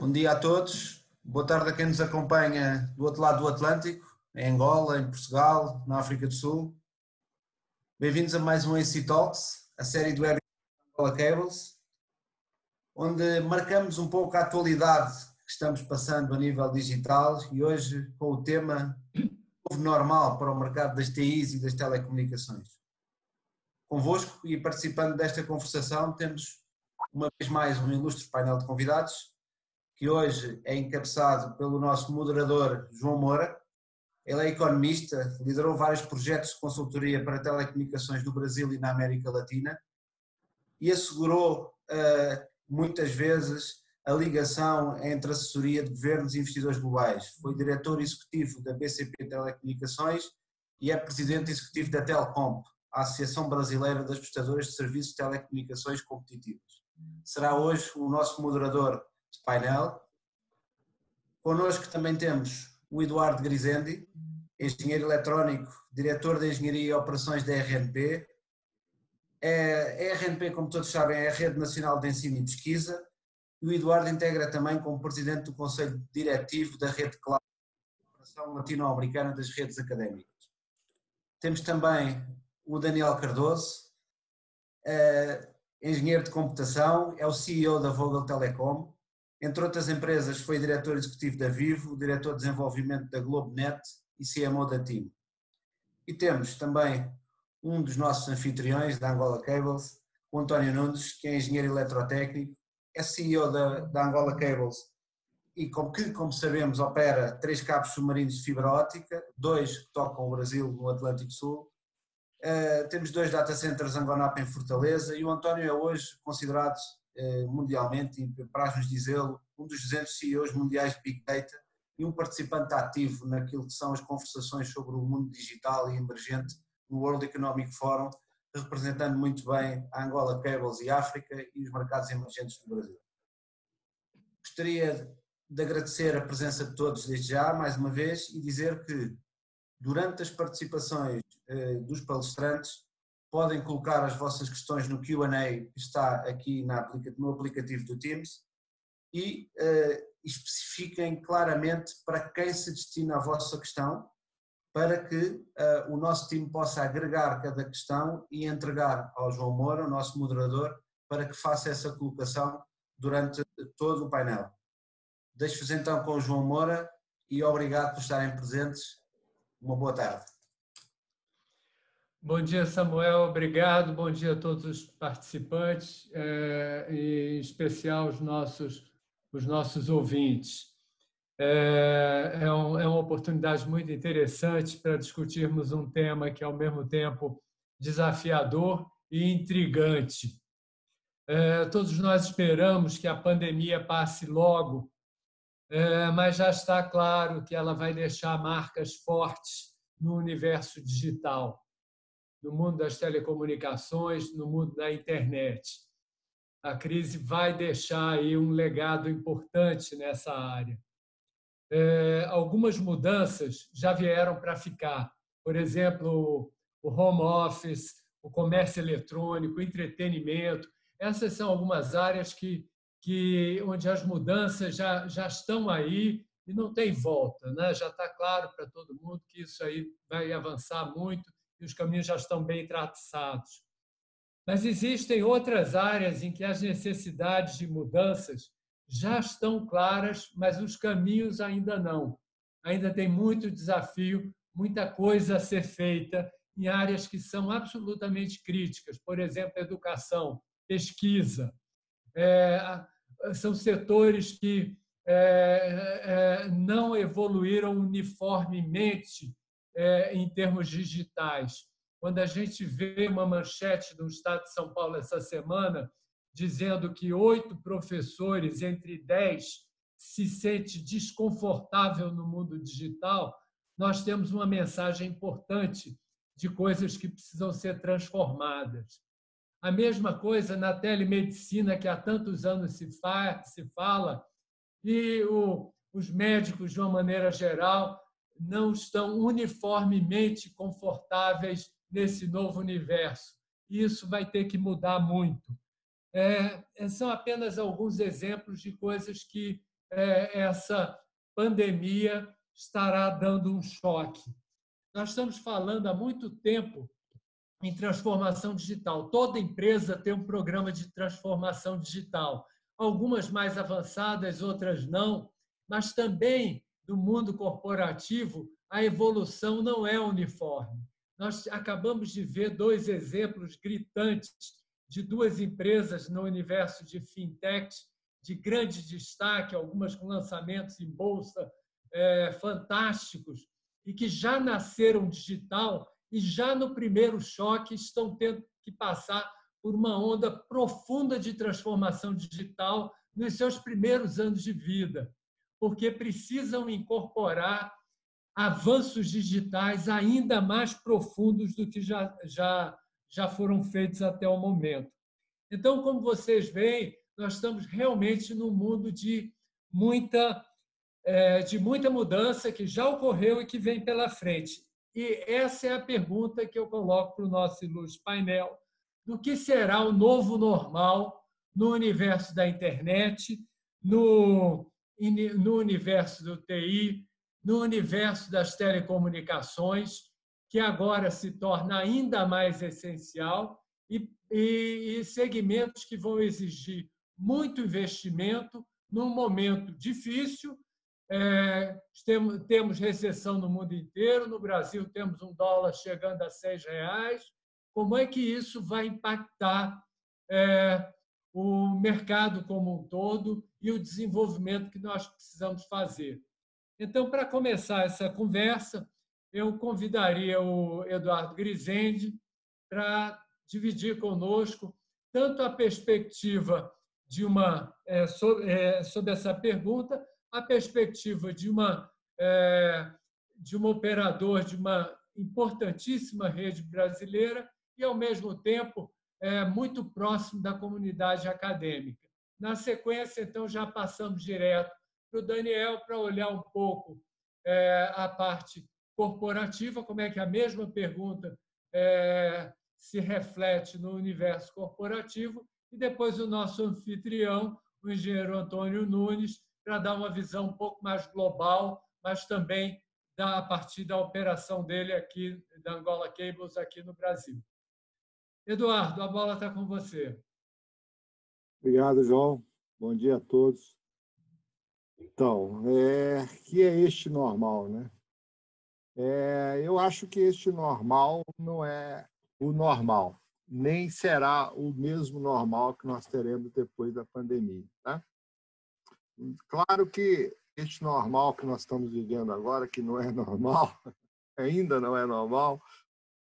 Bom dia a todos, boa tarde a quem nos acompanha do outro lado do Atlântico, em Angola, em Portugal, na África do Sul. Bem-vindos a mais um AC Talks, a série do web Angola Cables, onde marcamos um pouco a atualidade que estamos passando a nível digital e hoje com o tema novo normal para o mercado das TIs e das telecomunicações. Convosco e participando desta conversação temos uma vez mais um ilustre painel de convidados, que hoje é encabeçado pelo nosso moderador João Moura. Ele é economista, liderou vários projetos de consultoria para telecomunicações no Brasil e na América Latina e assegurou muitas vezes a ligação entre assessoria de governos e investidores globais. Foi diretor executivo da BCP Telecomunicações e é presidente executivo da Telcomp, a Associação Brasileira das Prestadoras de Serviços de Telecomunicações Competitivas. Será hoje o nosso moderador de painel. Connosco também temos o Eduardo Grisendi, engenheiro eletrónico, diretor de Engenharia e Operações da RNP. A RNP, como todos sabem, é a Rede Nacional de Ensino e Pesquisa, e o Eduardo integra também como presidente do Conselho Diretivo da Rede Cloud, Cooperação Latino-Americana das Redes Académicas. Temos também o Daniel Cardoso, engenheiro de computação, é o CEO da Vogel Telecom. Entre outras empresas, foi diretor executivo da Vivo, diretor de desenvolvimento da GlobeNet e CMO da TIM. E temos também um dos nossos anfitriões da Angola Cables, o António Nunes, que é engenheiro eletrotécnico, é CEO da Angola Cables e como sabemos, opera 3 cabos submarinos de fibra óptica, 2 que tocam o Brasil no Atlântico Sul. Temos 2 data centers Angonap em Fortaleza e o António é hoje considerado mundialmente, e para nos dizê-lo, um dos 200 CEOs mundiais de Big Data e um participante ativo naquilo que são as conversações sobre o mundo digital e emergente no World Economic Forum, representando muito bem a Angola Cables e África e os mercados emergentes do Brasil. Gostaria de agradecer a presença de todos desde já, mais uma vez, e dizer que durante as participações dos palestrantes podem colocar as vossas questões no Q&A que está aqui no aplicativo do Teams e especifiquem claramente para quem se destina a vossa questão, para que o nosso time possa agregar cada questão e entregar ao João Moura, o nosso moderador, para que faça essa colocação durante todo o painel. Deixo-vos então com o João Moura e obrigado por estarem presentes. Uma boa tarde. Bom dia, Samuel. Obrigado. Bom dia a todos os participantes, em especial os nossos ouvintes. É uma oportunidade muito interessante para discutirmos um tema que é, ao mesmo tempo, desafiador e intrigante. Todos nós esperamos que a pandemia passe logo, mas já está claro que ela vai deixar marcas fortes no universo digital, no mundo das telecomunicações, no mundo da internet. A crise vai deixar aí um legado importante nessa área. Algumas mudanças já vieram para ficar. Por exemplo, o home office, o comércio eletrônico, o entretenimento. Essas são algumas áreas onde as mudanças já estão aí e não tem volta, né? Já está claro para todo mundo que isso aí vai avançar muito e os caminhos já estão bem traçados. Mas existem outras áreas em que as necessidades de mudanças já estão claras, mas os caminhos ainda não. Ainda tem muito desafio, muita coisa a ser feita em áreas que são absolutamente críticas. Por exemplo, educação, pesquisa. São setores que não evoluíram uniformemente em termos digitais. Quando a gente vê uma manchete do Estado de São Paulo essa semana dizendo que 8 professores entre 10 se sente desconfortável no mundo digital, nós temos uma mensagem importante de coisas que precisam ser transformadas. A mesma coisa na telemedicina, que há tantos anos se fala, e os médicos, de uma maneira geral, não estão uniformemente confortáveis nesse novo universo. Isso vai ter que mudar muito. São apenas alguns exemplos de coisas que essa pandemia estará dando um choque. Nós estamos falando há muito tempo em transformação digital. Toda empresa tem um programa de transformação digital. Algumas mais avançadas, outras não, mas também no mundo corporativo a evolução não é uniforme. Nós acabamos de ver dois exemplos gritantes de duas empresas no universo de fintech de grande destaque, algumas com lançamentos em bolsa fantásticos e que já nasceram digital e já no primeiro choque estão tendo que passar por uma onda profunda de transformação digital nos seus primeiros anos de vida, porque precisam incorporar avanços digitais ainda mais profundos do que já foram feitos até o momento. Então, como vocês veem, nós estamos realmente num mundo de muita mudança que já ocorreu e que vem pela frente. E essa é a pergunta que eu coloco para o nosso ilustre painel, do que será o novo normal no universo da internet, no universo do TI, no universo das telecomunicações, que agora se torna ainda mais essencial, e segmentos que vão exigir muito investimento num momento difícil. Temos recessão no mundo inteiro, no Brasil temos um dólar chegando a R$ 6. Como é que isso vai impactar o mercado como um todo e o desenvolvimento que nós precisamos fazer? Então, para começar essa conversa, eu convidaria o Eduardo Grisendi para dividir conosco tanto a perspectiva de sobre essa pergunta, a perspectiva de um operador de uma importantíssima rede brasileira e, ao mesmo tempo, muito próximo da comunidade acadêmica. Na sequência, então, já passamos direto para o Daniel para olhar um pouco a parte corporativa, como é que a mesma pergunta se reflete no universo corporativo, e depois o nosso anfitrião, o engenheiro Antônio Nunes, para dar uma visão um pouco mais global, mas também a partir da operação dele aqui, da Angola Cables, aqui no Brasil. Eduardo, a bola está com você. Obrigado, João. Bom dia a todos. Então, que é este normal, né? Eu acho que este normal não é o normal, nem será o mesmo normal que nós teremos depois da pandemia, tá? Claro que este normal que nós estamos vivendo agora, que não é normal, ainda não é normal,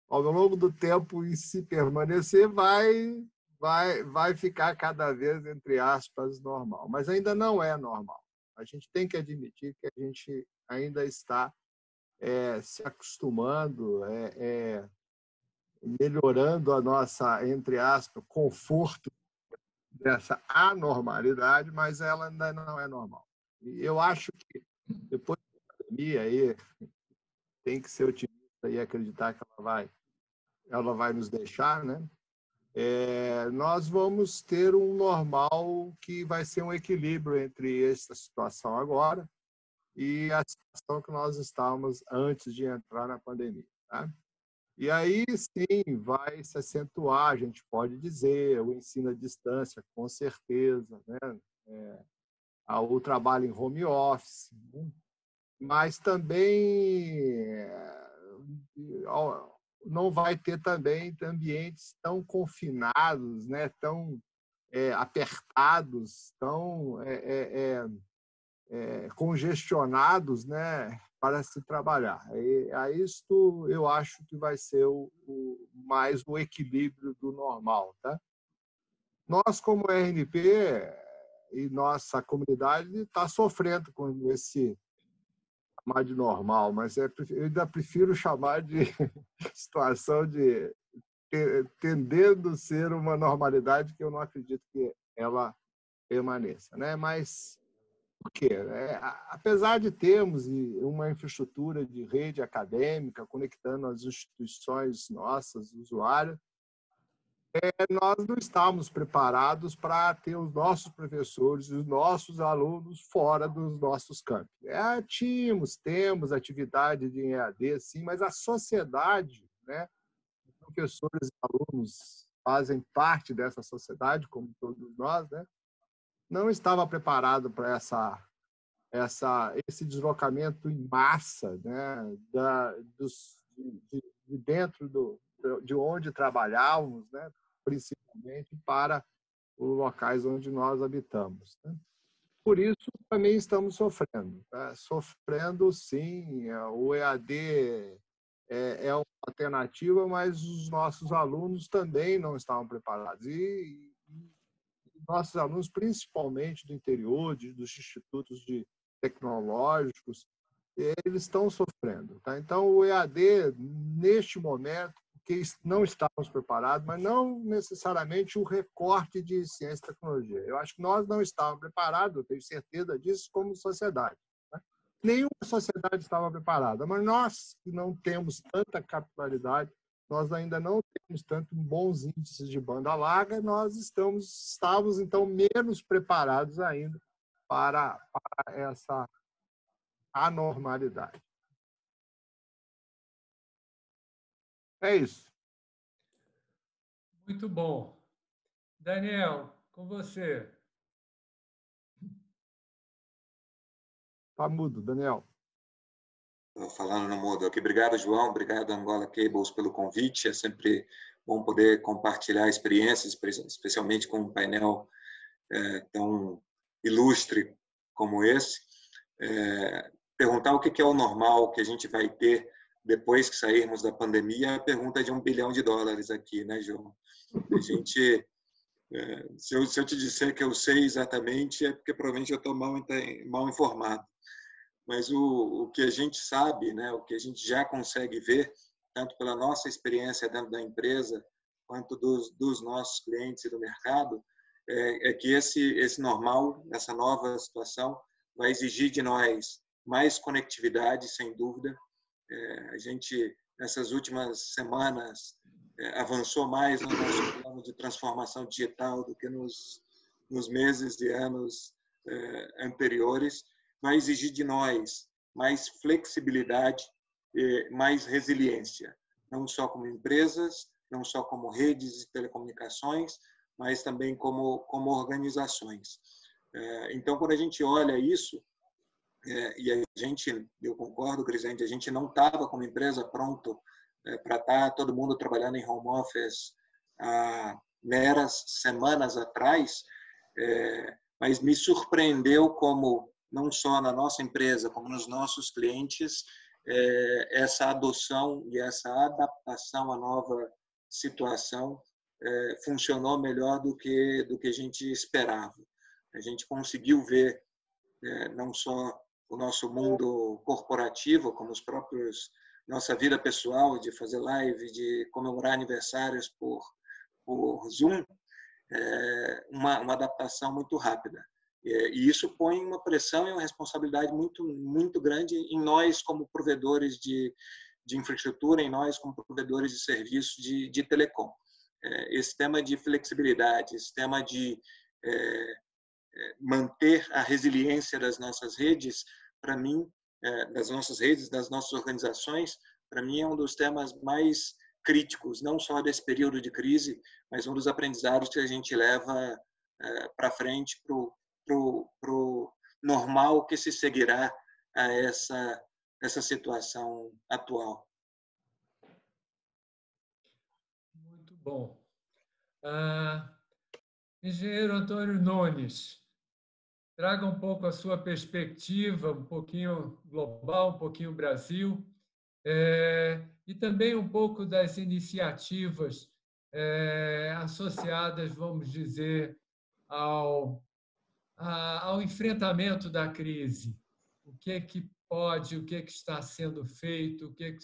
ao longo do tempo, e se permanecer, vai ficar cada vez, entre aspas, normal. Mas ainda não é normal. A gente tem que admitir que a gente ainda está se acostumando, melhorando a nossa, entre aspas, conforto dessa anormalidade, mas ela ainda não é normal. E eu acho que depois da pandemia, aí, tem que ser otimista e acreditar que ela vai nos deixar, né? Nós vamos ter um normal que vai ser um equilíbrio entre essa situação agora e a situação que nós estávamos antes de entrar na pandemia, tá? E aí, sim, vai se acentuar, a gente pode dizer, o ensino à distância, com certeza, né? O trabalho em home office, né? Mas também não vai ter também ambientes tão confinados, né? Tão apertados, tão congestionados, né? Para se trabalhar. E a isto eu acho que vai ser mais o equilíbrio do normal, tá? Nós, como RNP e nossa comunidade, está sofrendo com esse chamar de normal, mas eu ainda prefiro chamar de situação de tendendo a ser uma normalidade que eu não acredito que ela permaneça, né? Mas por quê? Apesar de termos uma infraestrutura de rede acadêmica conectando as instituições nossas, usuários, nós não estávamos preparados para ter os nossos professores, os nossos alunos fora dos nossos campos. Temos atividade de EAD, sim, mas a sociedade, né, os professores e alunos fazem parte dessa sociedade, como todos nós, né, não estava preparado para esse deslocamento em massa, né, de dentro de onde trabalhávamos, né, principalmente para os locais onde nós habitamos, né? Por isso, também estamos sofrendo. Tá? Sofrendo, sim, o EAD é uma alternativa, mas os nossos alunos também não estavam preparados. E nossos alunos, principalmente do interior, dos institutos tecnológicos, eles estão sofrendo. Tá? Então, o EAD, neste momento, que não estávamos preparados, mas não necessariamente o recorte de ciência e tecnologia. Eu acho que nós não estávamos preparados, eu tenho certeza disso, como sociedade. Né? Nenhuma sociedade estava preparada, mas nós que não temos tanta capilaridade, nós ainda não temos tanto bons índices de banda larga, nós estávamos, então, menos preparados ainda para essa anormalidade. É isso. Muito bom. Daniel, com você. Está mudo, Daniel. Estou falando no mudo aqui. Obrigado, João. Obrigado, Angola Cables, pelo convite. É sempre bom poder compartilhar experiências, especialmente com um painel tão ilustre como esse. Perguntar o que é o normal que a gente vai ter depois que sairmos da pandemia, a pergunta de $1 bilhão aqui, né, João? A gente, se eu te disser que eu sei exatamente, é porque provavelmente eu estou mal informado. Mas o que a gente sabe, né, o que a gente já consegue ver, tanto pela nossa experiência dentro da empresa, quanto dos nossos clientes e do mercado, é que esse normal, essa nova situação, vai exigir de nós mais conectividade, sem dúvida. A gente, nessas últimas semanas, avançou mais no nosso plano de transformação digital do que nos meses e anos anteriores. Vai exigir de nós mais flexibilidade, mais resiliência, não só como empresas, não só como redes de telecomunicações, mas também como organizações. Então, quando a gente olha isso, e eu concordo, Crisente, a gente não estava como empresa pronto para estar todo mundo trabalhando em home office há meras semanas atrás, mas me surpreendeu como, não só na nossa empresa, como nos nossos clientes, essa adoção e essa adaptação à nova situação funcionou melhor do que a gente esperava. A gente conseguiu ver não só o nosso mundo corporativo, como nossa vida pessoal, de fazer live, de comemorar aniversários por Zoom, uma adaptação muito rápida. E isso põe uma pressão e uma responsabilidade muito, muito grande em nós como provedores de infraestrutura, em nós como provedores de serviços de telecom. Esse tema de flexibilidade, esse tema de manter a resiliência das nossas redes, para mim, das nossas redes, das nossas organizações, para mim é um dos temas mais críticos, não só desse período de crise, mas um dos aprendizados que a gente leva para frente para o normal que se seguirá a essa situação atual. Muito bom. Engenheiro Antônio Nunes, traga um pouco a sua perspectiva, um pouquinho global, um pouquinho Brasil, e também um pouco das iniciativas associadas, vamos dizer, ao enfrentamento da crise. O que pode, o que está sendo feito, o que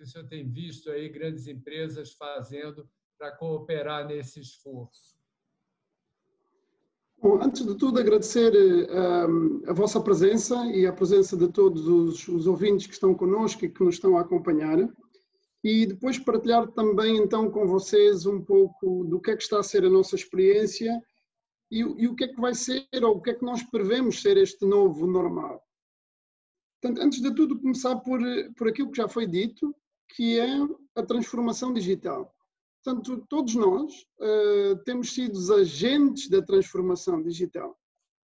o senhor tem visto aí grandes empresas fazendo para cooperar nesse esforço? Bom, antes de tudo, agradecer a vossa presença e a presença de todos os ouvintes que estão conosco e que nos estão a acompanhar. e depois partilhar também então com vocês um pouco do que é que está a ser a nossa experiência e o que é que vai ser, ou o que é que nós prevemos ser este novo normal. Portanto, antes de tudo, começar por aquilo que já foi dito, que é a transformação digital. Portanto, todos nós temos sido os agentes da transformação digital.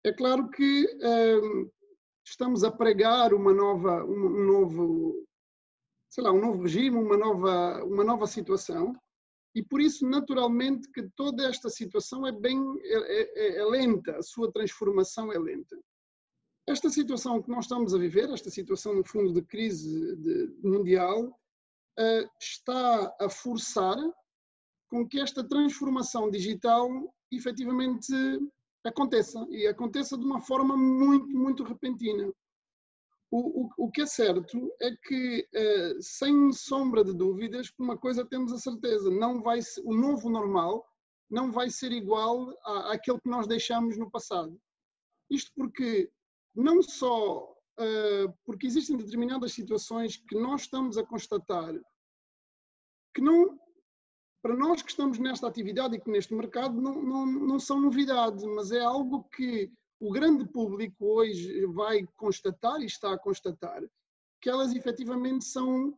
É claro que estamos a pregar um novo regime, uma nova situação, e por isso, naturalmente, que toda esta situação é lenta, a sua transformação é lenta. Esta situação que nós estamos a viver, esta situação, no fundo, de crise mundial, está a forçar com que esta transformação digital efetivamente aconteça, e aconteça de uma forma muito, muito repentina. O que é certo é que, sem sombra de dúvidas, uma coisa temos a certeza, o novo normal não vai ser igual àquele que nós deixamos no passado. Isto porque, não só porque existem determinadas situações que nós estamos a constatar que não, para nós que estamos nesta atividade e que neste mercado não são novidades, mas é algo que o grande público hoje vai constatar e está a constatar, que elas efetivamente são,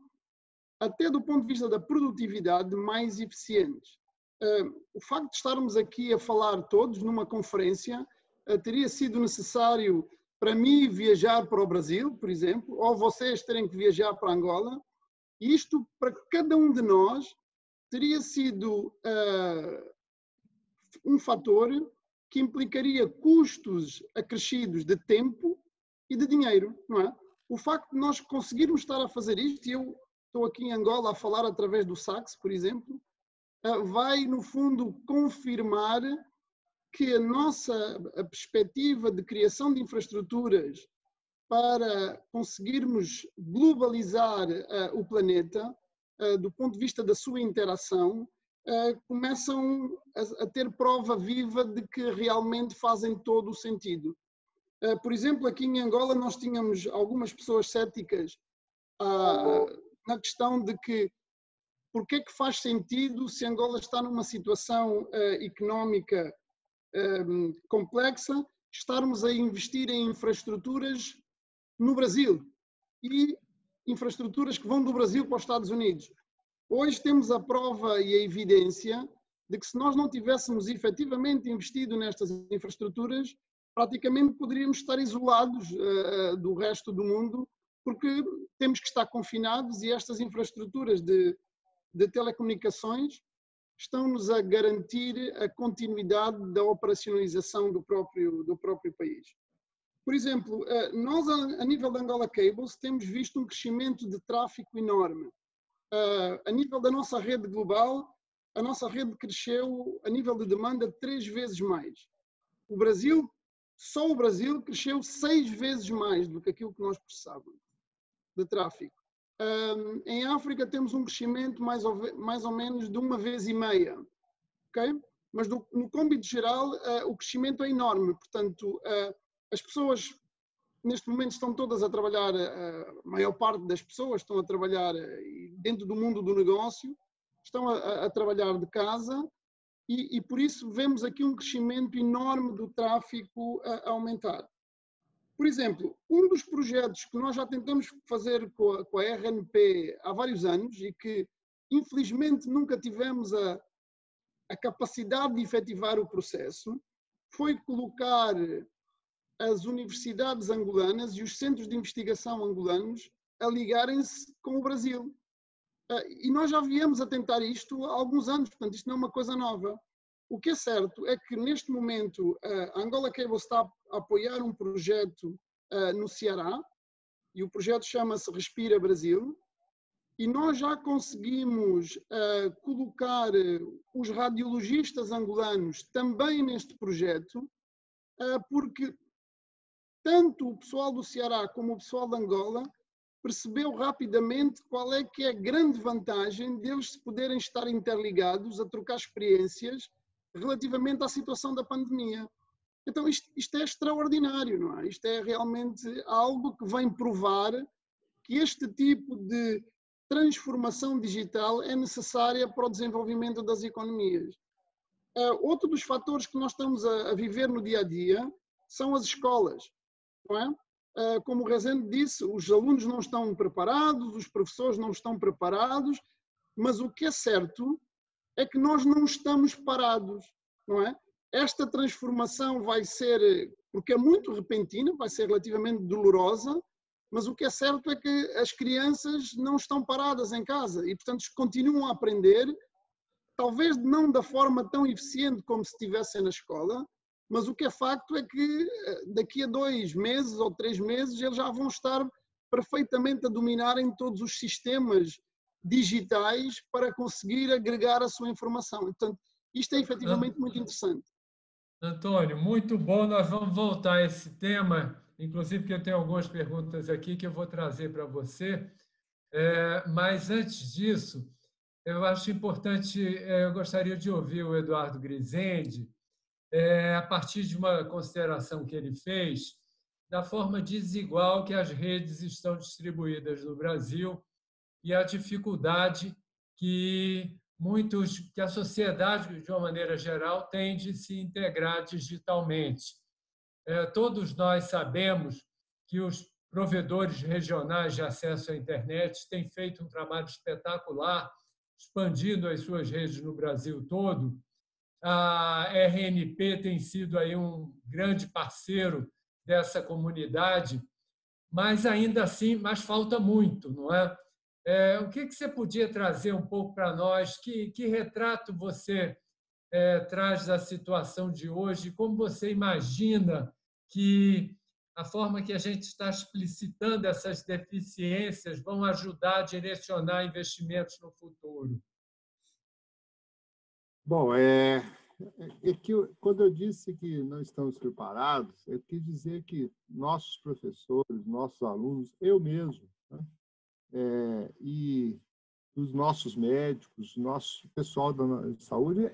até do ponto de vista da produtividade, mais eficientes. O facto de estarmos aqui a falar todos numa conferência, teria sido necessário para mim viajar para o Brasil, por exemplo, ou vocês terem que viajar para Angola, e isto para cada um de nós teria sido um fator que implicaria custos acrescidos de tempo e de dinheiro, não é? O facto de nós conseguirmos estar a fazer isto, e eu estou aqui em Angola a falar através do Sax, por exemplo, vai, no fundo, confirmar que a perspectiva de criação de infraestruturas para conseguirmos globalizar o planeta, do ponto de vista da sua interação, começam a ter prova viva de que realmente fazem todo o sentido. Por exemplo, aqui em Angola nós tínhamos algumas pessoas céticas na questão de que porque é que faz sentido, se Angola está numa situação económica complexa, estarmos a investir em infraestruturas no Brasil e infraestruturas que vão do Brasil para os Estados Unidos. Hoje temos a prova e a evidência de que se nós não tivéssemos efetivamente investido nestas infraestruturas, praticamente poderíamos estar isolados do resto do mundo, porque temos que estar confinados e estas infraestruturas de telecomunicações estão-nos a garantir a continuidade da operacionalização do próprio país. Por exemplo, nós a nível da Angola Cables temos visto um crescimento de tráfego enorme. A nível da nossa rede global, a nossa rede cresceu a nível de demanda 3 vezes mais. Só o Brasil cresceu 6 vezes mais do que aquilo que nós processávamos de tráfego. Em África temos um crescimento mais ou menos de 1,5 vezes, ok? Mas no cômbito geral o crescimento é enorme, portanto as pessoas neste momento estão todas a trabalhar, a maior parte das pessoas estão a trabalhar dentro do mundo do negócio, estão a trabalhar de casa e por isso vemos aqui um crescimento enorme do tráfego a aumentar. Por exemplo, um dos projetos que nós já tentamos fazer com a RNP há vários anos e que infelizmente nunca tivemos a capacidade de efetivar o processo, foi colocar as universidades angolanas e os centros de investigação angolanos a ligarem-se com o Brasil. E nós já viemos a tentar isto há alguns anos, portanto isto não é uma coisa nova. O que é certo é que neste momento a Angola Cable está a apoiar um projeto no Ceará e o projeto chama-se Respira Brasil e nós já conseguimos colocar os radiologistas angolanos também neste projeto porque tanto o pessoal do Ceará como o pessoal de Angola percebeu rapidamente qual é que é a grande vantagem deles se poderem estar interligados a trocar experiências relativamente à situação da pandemia. Então isto é extraordinário, não é? Isto é realmente algo que vem provar que este tipo de transformação digital é necessária para o desenvolvimento das economias. Outro dos fatores que nós estamos a viver no dia a dia são as escolas, não é? Como o Rezende disse, os alunos não estão preparados, os professores não estão preparados, mas o que é certo é que nós não estamos parados, não é? Esta transformação vai ser, porque é muito repentina, vai ser relativamente dolorosa, mas o que é certo é que as crianças não estão paradas em casa e, portanto, continuam a aprender, talvez não da forma tão eficiente como se estivessem na escola, mas o que é facto é que daqui a 2 meses ou 3 meses eles já vão estar perfeitamente a dominarem todos os sistemas digitais para conseguir agregar a sua informação. Portanto, isto é efetivamente muito interessante. Antônio, muito bom. Nós vamos voltar a esse tema, inclusive porque eu tenho algumas perguntas aqui que eu vou trazer para você. Mas antes disso, eu acho importante, eu gostaria de ouvir o Eduardo Grisende, a partir de uma consideração que ele fez da forma desigual que as redes estão distribuídas no Brasil e a dificuldade que a sociedade, de uma maneira geral, tem de se integrar digitalmente. Todos nós sabemos que os provedores regionais de acesso à internet têm feito um trabalho espetacular, expandindo as suas redes no Brasil todo. A RNP tem sido aí um grande parceiro dessa comunidade, mas ainda assim, mas falta muito, não é? O que você podia trazer um pouco para nós? Que retrato você traz da situação de hoje? Como você imagina que a forma que a gente está explicitando essas deficiências vão ajudar a direcionar investimentos no futuro? Bom, que quando eu disse que não estamos preparados, eu quis dizer que nossos professores, nossos alunos, eu mesmo, né? E os nossos médicos, nosso pessoal da saúde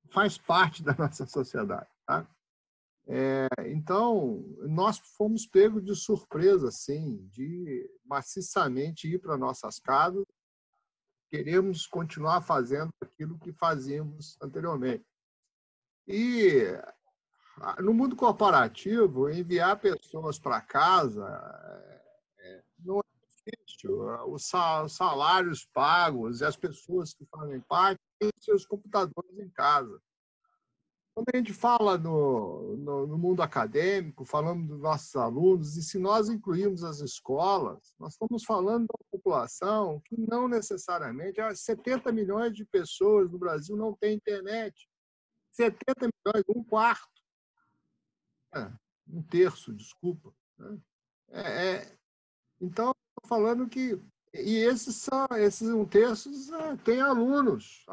faz parte da nossa sociedade, tá? Então, nós fomos pegos de surpresa, assim, de maciçamente ir para nossas casas, queremos continuar fazendo aquilo que fazíamos anteriormente. E no mundo corporativo, enviar pessoas para casa não é difícil. Os salários pagos e as pessoas que fazem parte têm seus computadores em casa. Quando a gente fala no mundo acadêmico, falamos dos nossos alunos, e se nós incluirmos as escolas, nós estamos falando de uma população que não necessariamente, 70 milhões de pessoas no Brasil não têm internet. 70 milhões, 1/4. Um terço, desculpa. Então, estou falando que... E esses 1/3 têm alunos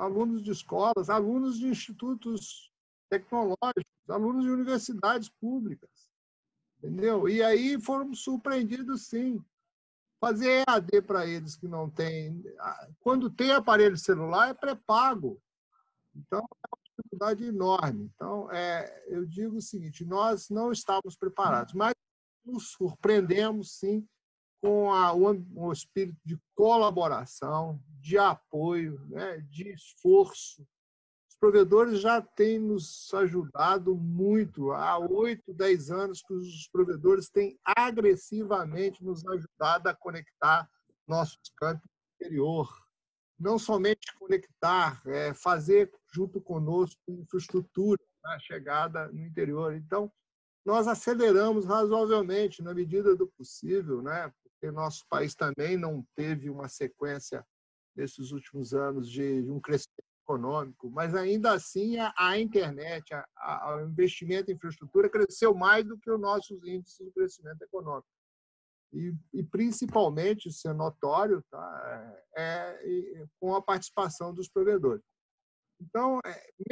de escolas, alunos de institutos tecnológicos, alunos de universidades públicas, entendeu? E aí foram surpreendidos, sim. Fazer EAD para eles que não têm... Quando tem aparelho celular, é pré-pago. Então, é uma dificuldade enorme. Então, eu digo o seguinte, nós não estávamos preparados, mas nos surpreendemos, sim, com um espírito de colaboração, de apoio, né, de esforço. Os provedores já têm nos ajudado muito. Há 8, 10 anos que os provedores têm agressivamente nos ajudado a conectar nossos campos no interior. Não somente conectar, fazer junto conosco infraestrutura na chegada no interior. Então, nós aceleramos razoavelmente, na medida do possível, né? Porque nosso país também não teve uma sequência nesses últimos anos de um crescimento econômico, mas ainda assim a internet, o investimento em infraestrutura cresceu mais do que os nossos índices de crescimento econômico. E principalmente, isso é notório, tá? Com a participação dos provedores. Então,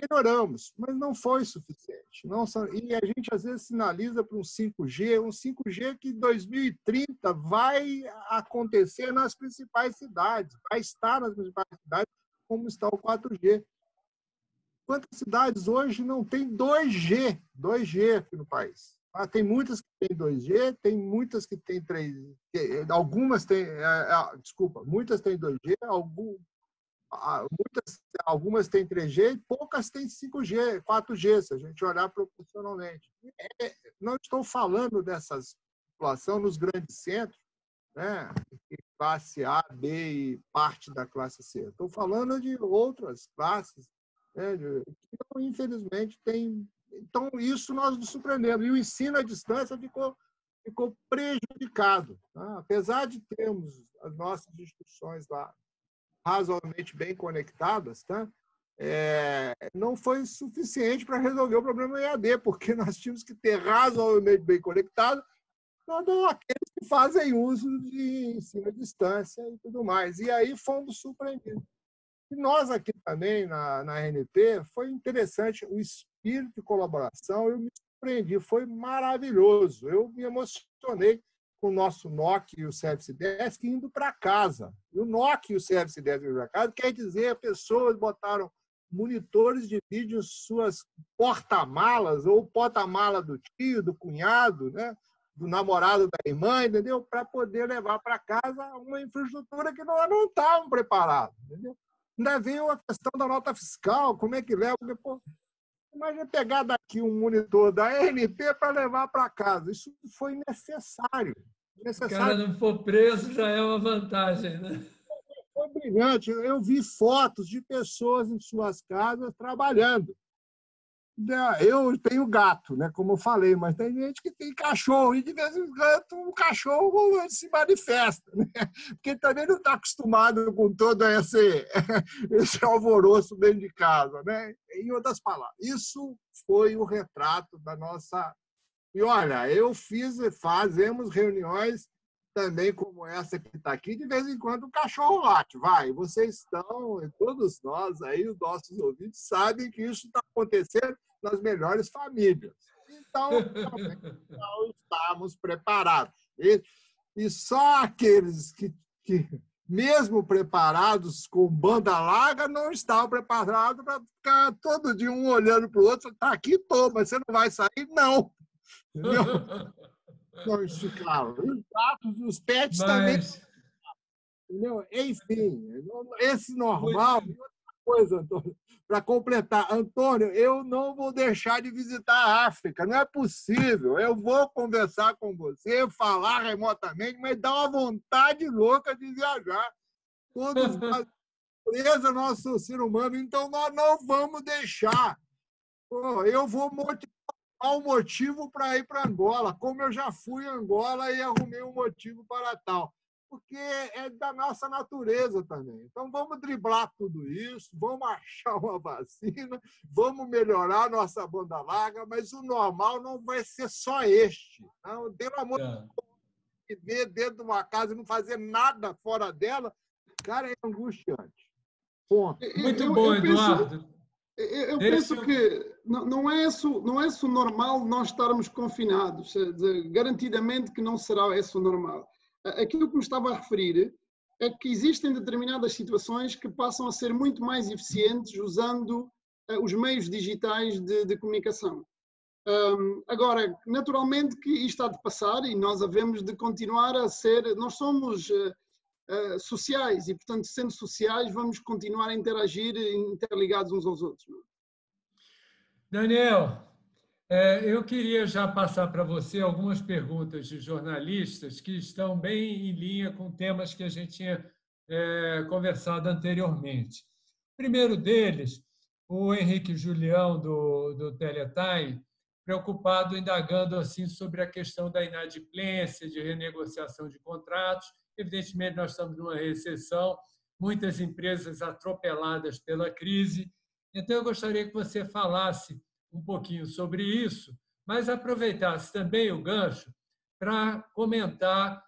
melhoramos, mas não foi suficiente. E a gente, às vezes, sinaliza para um 5G que em 2030 vai acontecer nas principais cidades, vai estar nas principais cidades, como está o 4G. Quantas cidades hoje não tem 2G aqui no país? Tem muitas que têm 2G, tem muitas que têm 3G, algumas têm, desculpa, muitas têm 2G, algumas têm 3G e poucas têm 5G, 4G, se a gente olhar proporcionalmente. Não estou falando dessa situação nos grandes centros, né? Classe A, B e parte da classe C. Estou falando de outras classes, né? Que, infelizmente, tem. Então, isso nós nos surpreendemos. E o ensino à distância ficou prejudicado. Tá? Apesar de termos as nossas instituições lá razoavelmente bem conectadas, tá? Não foi suficiente para resolver o problema EAD, porque nós tínhamos que ter razoavelmente bem conectado todos aqueles que fazem uso de ensino à distância e tudo mais. E aí fomos surpreendidos. E nós aqui também, na RNP, foi interessante o espírito de colaboração, eu me surpreendi, foi maravilhoso. Eu me emocionei com o nosso NOC e o Service Desk indo para casa. E o NOC e o Service Desk indo para casa quer dizer, pessoas botaram monitores de vídeo em suas porta-malas, ou porta-mala do tio, do cunhado, né? Do namorado da irmã, entendeu? Para poder levar para casa uma infraestrutura que não estavam preparados, entendeu? Ainda veio a questão da nota fiscal, como é que leva? Depois, imagina pegar daqui um monitor da RNP para levar para casa. Isso foi necessário. Se o cara não for preso, já é uma vantagem, né? Foi brilhante. Eu vi fotos de pessoas em suas casas trabalhando. Eu tenho gato, né, como eu falei, mas tem gente que tem cachorro, e de vez em quando o cachorro se manifesta, né? Porque também não está acostumado com todo esse alvoroço dentro de casa. Né? Em outras palavras, isso foi o retrato da nossa... E, olha, fazemos reuniões também como essa que está aqui, de vez em quando o cachorro late. Vocês estão, todos nós aí, os nossos ouvintes, sabem que isso está acontecendo nas melhores famílias. Então, não estamos preparados. E só aqueles que, mesmo preparados com banda larga, não estavam preparados para ficar todo dia um olhando para o outro. Está aqui, estou, mas você não vai sair? Não. Entendeu? Não ficaram. Os gatos, os pets também. Entendeu? Enfim, esse normal. E outra coisa, Antônio, para completar, Antônio, eu não vou deixar de visitar a África, não é possível. Eu vou conversar com você, falar remotamente, mas dá uma vontade louca de viajar. Todos nós, presa nosso ser humano, então nós não vamos deixar. Eu vou motivar um motivo para ir para Angola, como eu já fui a Angola e arrumei um motivo para tal. Porque é da nossa natureza também. Então, vamos driblar tudo isso, vamos achar uma vacina, vamos melhorar a nossa banda larga, mas o normal não vai ser só este. Não, pelo amor de Deus, viver dentro de uma casa e não fazer nada fora dela, cara, é angustiante. Ponto. Muito bom, Eduardo. Eu penso que não é isso normal nós estarmos confinados. Garantidamente que não será esse o normal. Aquilo que me estava a referir é que existem determinadas situações que passam a ser muito mais eficientes usando os meios digitais de comunicação. Agora, naturalmente que isto há de passar e nós havemos de continuar a ser... Nós somos sociais e, portanto, sendo sociais, vamos continuar a interagir interligados uns aos outros. Daniel, eu queria já passar para você algumas perguntas de jornalistas que estão bem em linha com temas que a gente tinha conversado anteriormente. O primeiro deles, o Henrique Julião, do Teletime, preocupado, indagando assim, sobre a questão da inadimplência, de renegociação de contratos. Evidentemente, nós estamos numa recessão, muitas empresas atropeladas pela crise. Então, eu gostaria que você falasse um pouquinho sobre isso, mas aproveitasse também o gancho para comentar,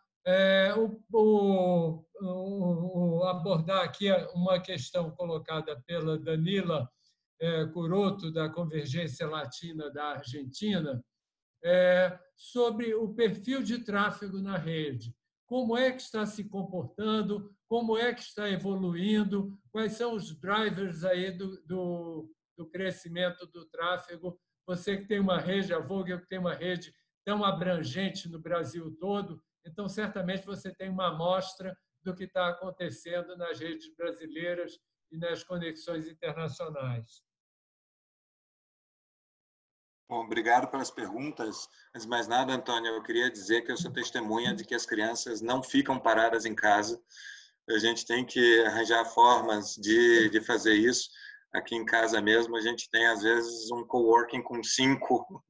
abordar aqui uma questão colocada pela Danila Curoto, da Convergência Latina da Argentina, sobre o perfil de tráfego na rede. Como é que está se comportando, como é que está evoluindo, quais são os drivers aí do crescimento do tráfego. Você que tem uma rede, a Vogel que tem uma rede tão abrangente no Brasil todo, então certamente você tem uma amostra do que está acontecendo nas redes brasileiras e nas conexões internacionais. Bom, obrigado pelas perguntas. Antes de mais nada, Antônio, eu queria dizer que eu sou testemunha de que as crianças não ficam paradas em casa. A gente tem que arranjar formas de fazer isso. Aqui em casa mesmo, a gente tem, às vezes, um coworking com 5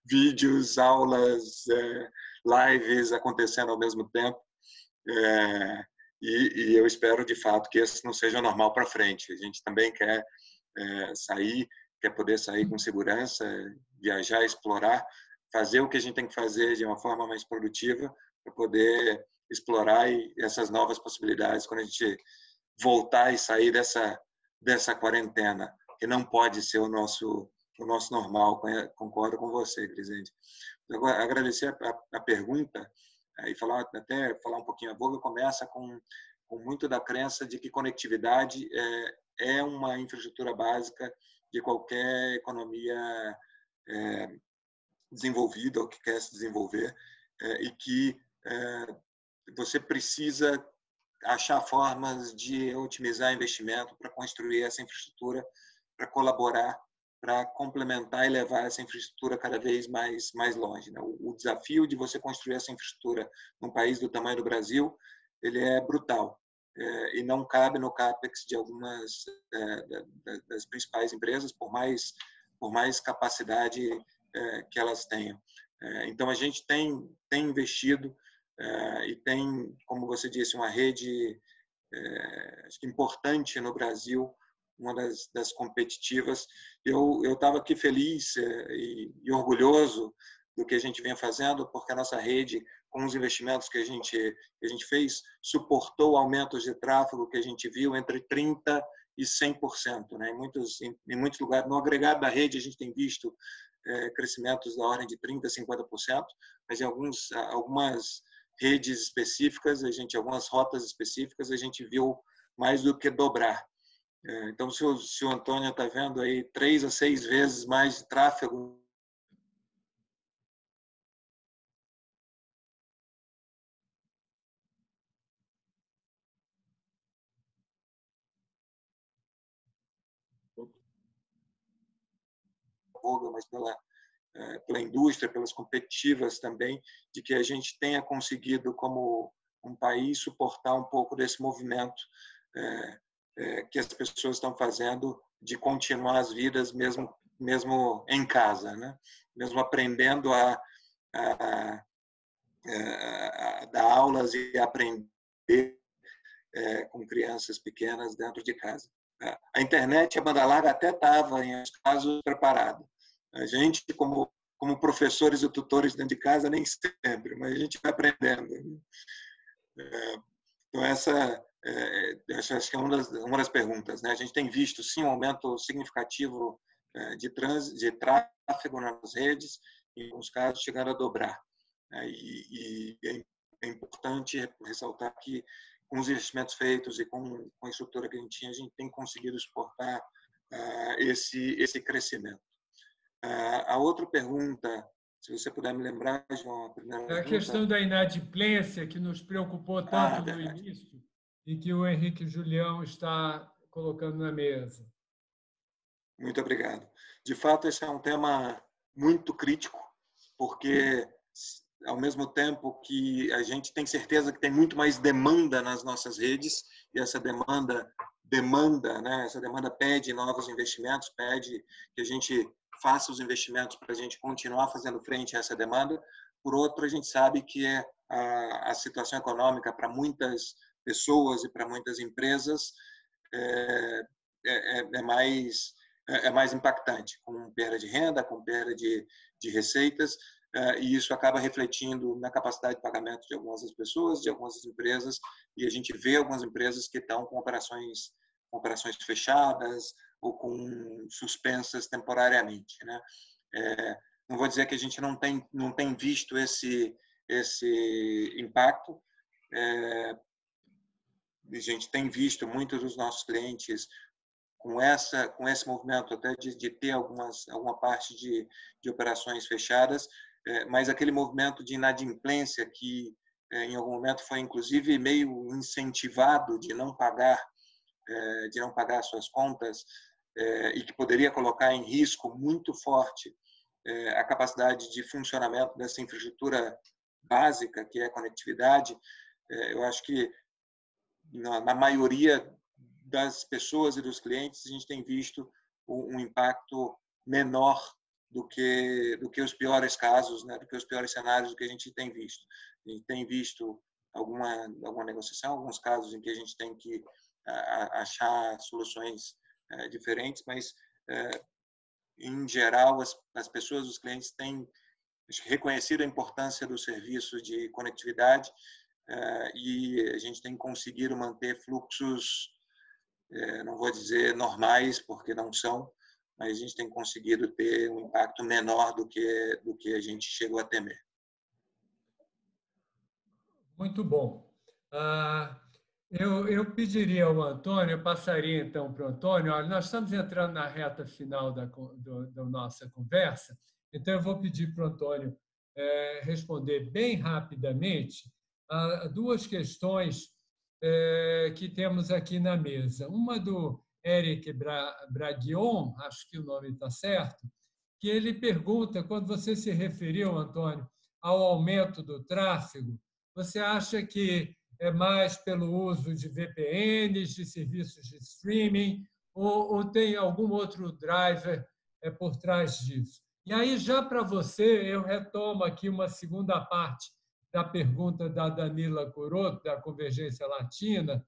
vídeos, aulas, lives acontecendo ao mesmo tempo. E eu espero, de fato, que isso não seja normal para frente. A gente também quer sair, quer poder sair com segurança, viajar, explorar, fazer o que a gente tem que fazer de uma forma mais produtiva para poder explorar essas novas possibilidades quando a gente voltar e sair dessa quarentena, que não pode ser o nosso normal. Concordo com você, Grisende. Agora, agradecer a pergunta e até falar um pouquinho. A Vogel começa com muito da crença de que conectividade é uma infraestrutura básica de qualquer economia desenvolvida ou que quer se desenvolver, e que você precisa achar formas de otimizar investimento para construir essa infraestrutura, para colaborar, para complementar e levar essa infraestrutura cada vez mais longe. O desafio de você construir essa infraestrutura num país do tamanho do Brasil, ele é brutal, e não cabe no CAPEX de algumas das principais empresas, por mais capacidade que elas tenham. Então, a gente tem investido e tem, como você disse, uma rede acho que importante no Brasil, uma das competitivas. Eu estava aqui feliz e orgulhoso do que a gente vem fazendo, porque a nossa rede, com os investimentos que a gente fez, suportou aumentos de tráfego que a gente viu entre 30% e 100%. Né? Em muitos lugares, no agregado da rede, a gente tem visto crescimentos da ordem de 30% a 50%, mas em algumas redes específicas, algumas rotas específicas, a gente viu mais do que dobrar. Então, se o Antônio está vendo aí 3 a 6 vezes mais tráfego mas pela indústria, pelas competitivas também, de que a gente tenha conseguido, como um país, suportar um pouco desse movimento que as pessoas estão fazendo de continuar as vidas mesmo em casa, né? Mesmo aprendendo a dar aulas e aprender com crianças pequenas dentro de casa. A internet, a banda larga até estava, em alguns casos, preparada. A gente, como professores e tutores dentro de casa, nem sempre, mas a gente vai aprendendo. Então, essa acho que é uma das perguntas. Né? A gente tem visto, sim, um aumento significativo de tráfego nas redes, em alguns casos chegando a dobrar. E é importante ressaltar que, com os investimentos feitos e com a estrutura que a gente tem conseguido exportar esse crescimento. A outra pergunta, se você puder me lembrar, João, a primeira pergunta. A questão da inadimplência, que nos preocupou tanto no início, e que o Henrique Julião está colocando na mesa. Muito obrigado. De fato, esse é um tema muito crítico, porque, ao mesmo tempo que a gente tem certeza que tem muito mais demanda nas nossas redes, e essa demanda, né? Essa demanda pede novos investimentos, pede que a gente faça os investimentos para a gente continuar fazendo frente a essa demanda. Por outro, a gente sabe que a situação econômica para muitas pessoas e para muitas empresas é mais impactante, com perda de renda, com perda de receitas, e isso acaba refletindo na capacidade de pagamento de algumas das pessoas, de algumas das empresas, e a gente vê algumas empresas que estão com operações fechadas ou com suspensas temporariamente. Né? Não vou dizer que a gente não tem visto esse impacto. A gente tem visto muitos dos nossos clientes com esse movimento até de ter alguma parte de operações fechadas, mas aquele movimento de inadimplência que, em algum momento, foi, inclusive, meio incentivado de não pagar suas contas, e que poderia colocar em risco muito forte a capacidade de funcionamento dessa infraestrutura básica, que é a conectividade. Eu acho que, na maioria das pessoas e dos clientes, a gente tem visto um impacto menor do que os piores casos, né? Do que os piores cenários do que a gente tem visto. A gente tem visto alguma negociação, alguns casos em que a gente tem que achar soluções diferentes, mas, em geral, as pessoas, os clientes têm reconhecido a importância do serviço de conectividade, e a gente tem conseguido manter fluxos, não vou dizer normais, porque não são, mas a gente tem conseguido ter um impacto menor do que a gente chegou a temer. Muito bom. Eu pediria ao Antônio, eu passaria então para o Antônio. Olha, nós estamos entrando na reta final da nossa conversa, então eu vou pedir para o Antônio responder bem rapidamente a duas questões que temos aqui na mesa. Uma do Eric Braguion, acho que o nome está certo, que ele pergunta, quando você se referiu, Antônio, ao aumento do tráfego, você acha que é mais pelo uso de VPNs, de serviços de streaming, ou tem algum outro driver por trás disso? E aí, já para você, eu retomo aqui uma segunda parte da pergunta da Danila Coroto, da Convergência Latina.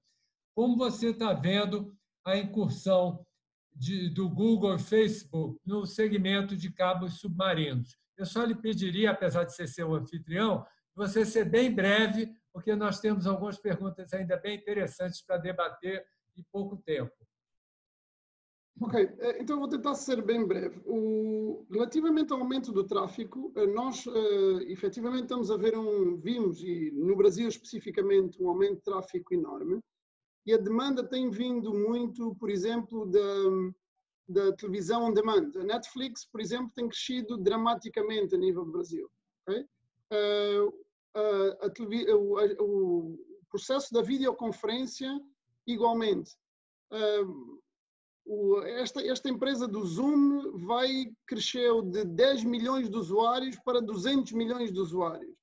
Como você está vendo a incursão do Google e Facebook no segmento de cabos submarinos? Eu só lhe pediria, apesar de ser seu anfitrião, você ser bem breve, porque nós temos algumas perguntas ainda bem interessantes para debater em pouco tempo. Ok, então vou tentar ser bem breve. Relativamente ao aumento do tráfego, nós efetivamente estamos a ver vimos, e no Brasil especificamente, um aumento de tráfego enorme, e a demanda tem vindo muito, por exemplo, da televisão on demand. A Netflix, por exemplo, tem crescido dramaticamente a nível do Brasil. Okay? O processo da videoconferência, igualmente. Esta empresa do Zoom cresceu de 10 milhões de usuários para 200 milhões de usuários.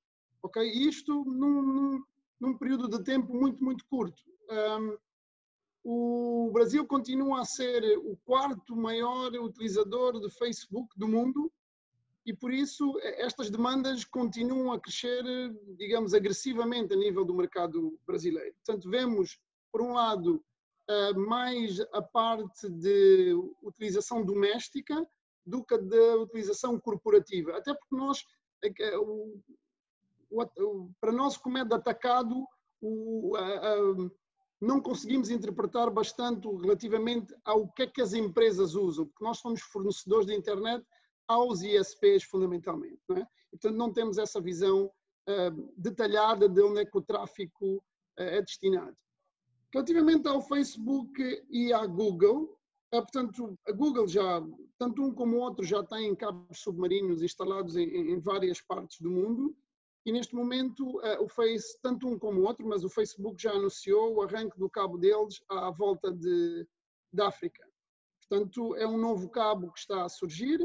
Okay? Isto num período de tempo muito, muito curto. O Brasil continua a ser o quarto maior utilizador de Facebook do mundo e, por isso, estas demandas continuam a crescer, digamos, agressivamente a nível do mercado brasileiro. Portanto, vemos, por um lado, mais a parte de utilização doméstica do que da utilização corporativa. Até porque nós, para nós, como é de atacado, não conseguimos interpretar bastante relativamente ao que é que as empresas usam, porque nós somos fornecedores de internet aos ISPs, fundamentalmente. Não é? Então, não temos essa visão detalhada de onde é que o tráfego é destinado. Relativamente ao Facebook e à Google, portanto, a Google já, tanto um como o outro, já têm cabos submarinos instalados em várias partes do mundo, e neste momento, tanto um como o outro, mas o Facebook já anunciou o arranque do cabo deles à volta da África. Portanto, é um novo cabo que está a surgir,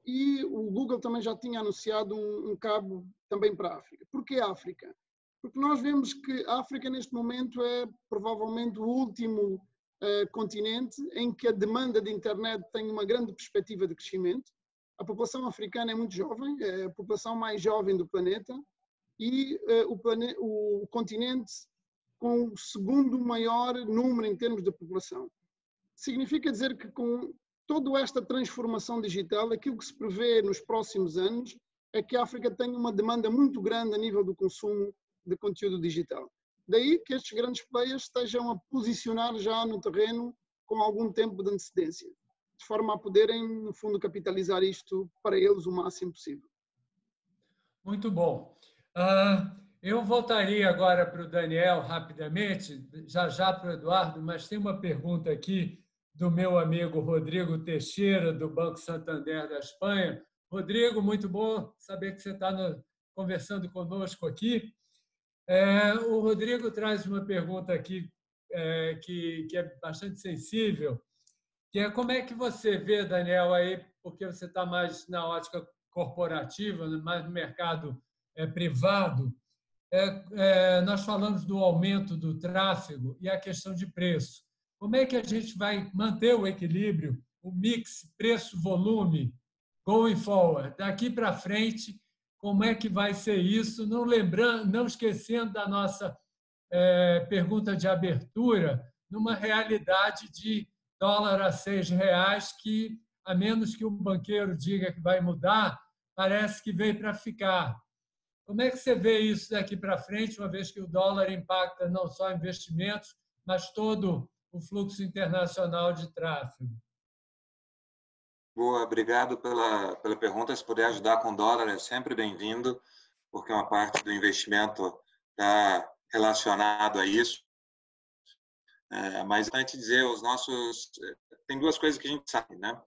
e o Google também já tinha anunciado um cabo também para a África. Porquê a África? Porque nós vemos que a África, neste momento, é provavelmente o último continente em que a demanda de internet tem uma grande perspectiva de crescimento. A população africana é muito jovem, é a população mais jovem do planeta, e o continente com o segundo maior número em termos de população. Significa dizer que com toda esta transformação digital, aquilo que se prevê nos próximos anos é que a África tem uma demanda muito grande a nível do consumo de conteúdo digital. Daí que estes grandes players estejam a posicionar já no terreno com algum tempo de antecedência, de forma a poderem, no fundo, capitalizar isto para eles o máximo possível. Muito bom. Eu voltaria agora para o Daniel rapidamente, já para o Eduardo, mas tem uma pergunta aqui do meu amigo Rodrigo Teixeira, do Banco Santander da Espanha. Rodrigo, muito bom saber que você está conversando conosco aqui. O Rodrigo traz uma pergunta aqui que é bastante sensível, que é como é que você vê, Daniel, aí, porque você está mais na ótica corporativa, mais no mercado privado, nós falamos do aumento do tráfego e a questão de preço. Como é que a gente vai manter o equilíbrio, o mix preço-volume, going forward? Daqui para frente, como é que vai ser isso? Não esquecendo da nossa pergunta de abertura, numa realidade de dólar a R$6, que, a menos que um banqueiro diga que vai mudar, parece que veio para ficar. Como é que você vê isso daqui para frente, uma vez que o dólar impacta não só investimentos, mas todo o fluxo internacional de tráfego? Boa, obrigado pela pergunta. Se puder ajudar com dólar, é sempre bem-vindo, porque uma parte do investimento está relacionado a isso. Mas antes de dizer, tem duas coisas que a gente sabe, né?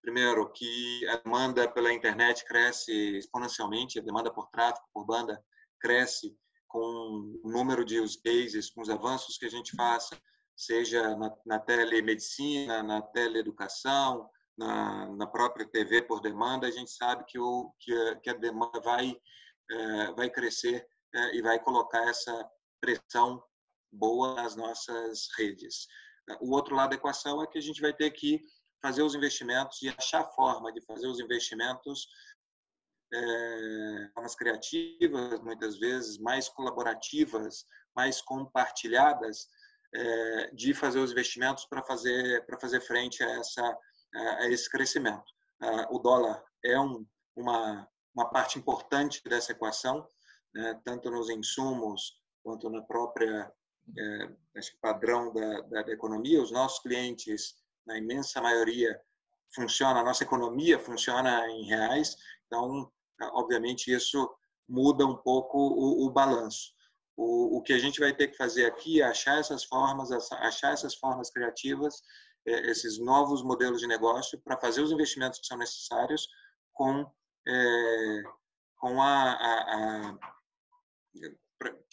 Primeiro, que a demanda pela internet cresce exponencialmente, a demanda por tráfego, por banda, cresce com o número de use cases, com os avanços que a gente faça, seja na telemedicina, na teleeducação, na própria TV por demanda, a gente sabe que a demanda vai crescer e vai colocar essa pressão boa nas nossas redes. O outro lado da equação é que a gente vai ter que fazer os investimentos e achar forma de fazer os investimentos formas criativas, muitas vezes mais colaborativas, mais compartilhadas, de fazer os investimentos para fazer frente a esse crescimento. O dólar é uma parte importante dessa equação, né, tanto nos insumos quanto na própria padrão da economia. Os nossos clientes, na imensa maioria, a nossa economia funciona em reais, então, obviamente, isso muda um pouco o balanço. O que a gente vai ter que fazer aqui é achar essas formas criativas, esses novos modelos de negócio para fazer os investimentos que são necessários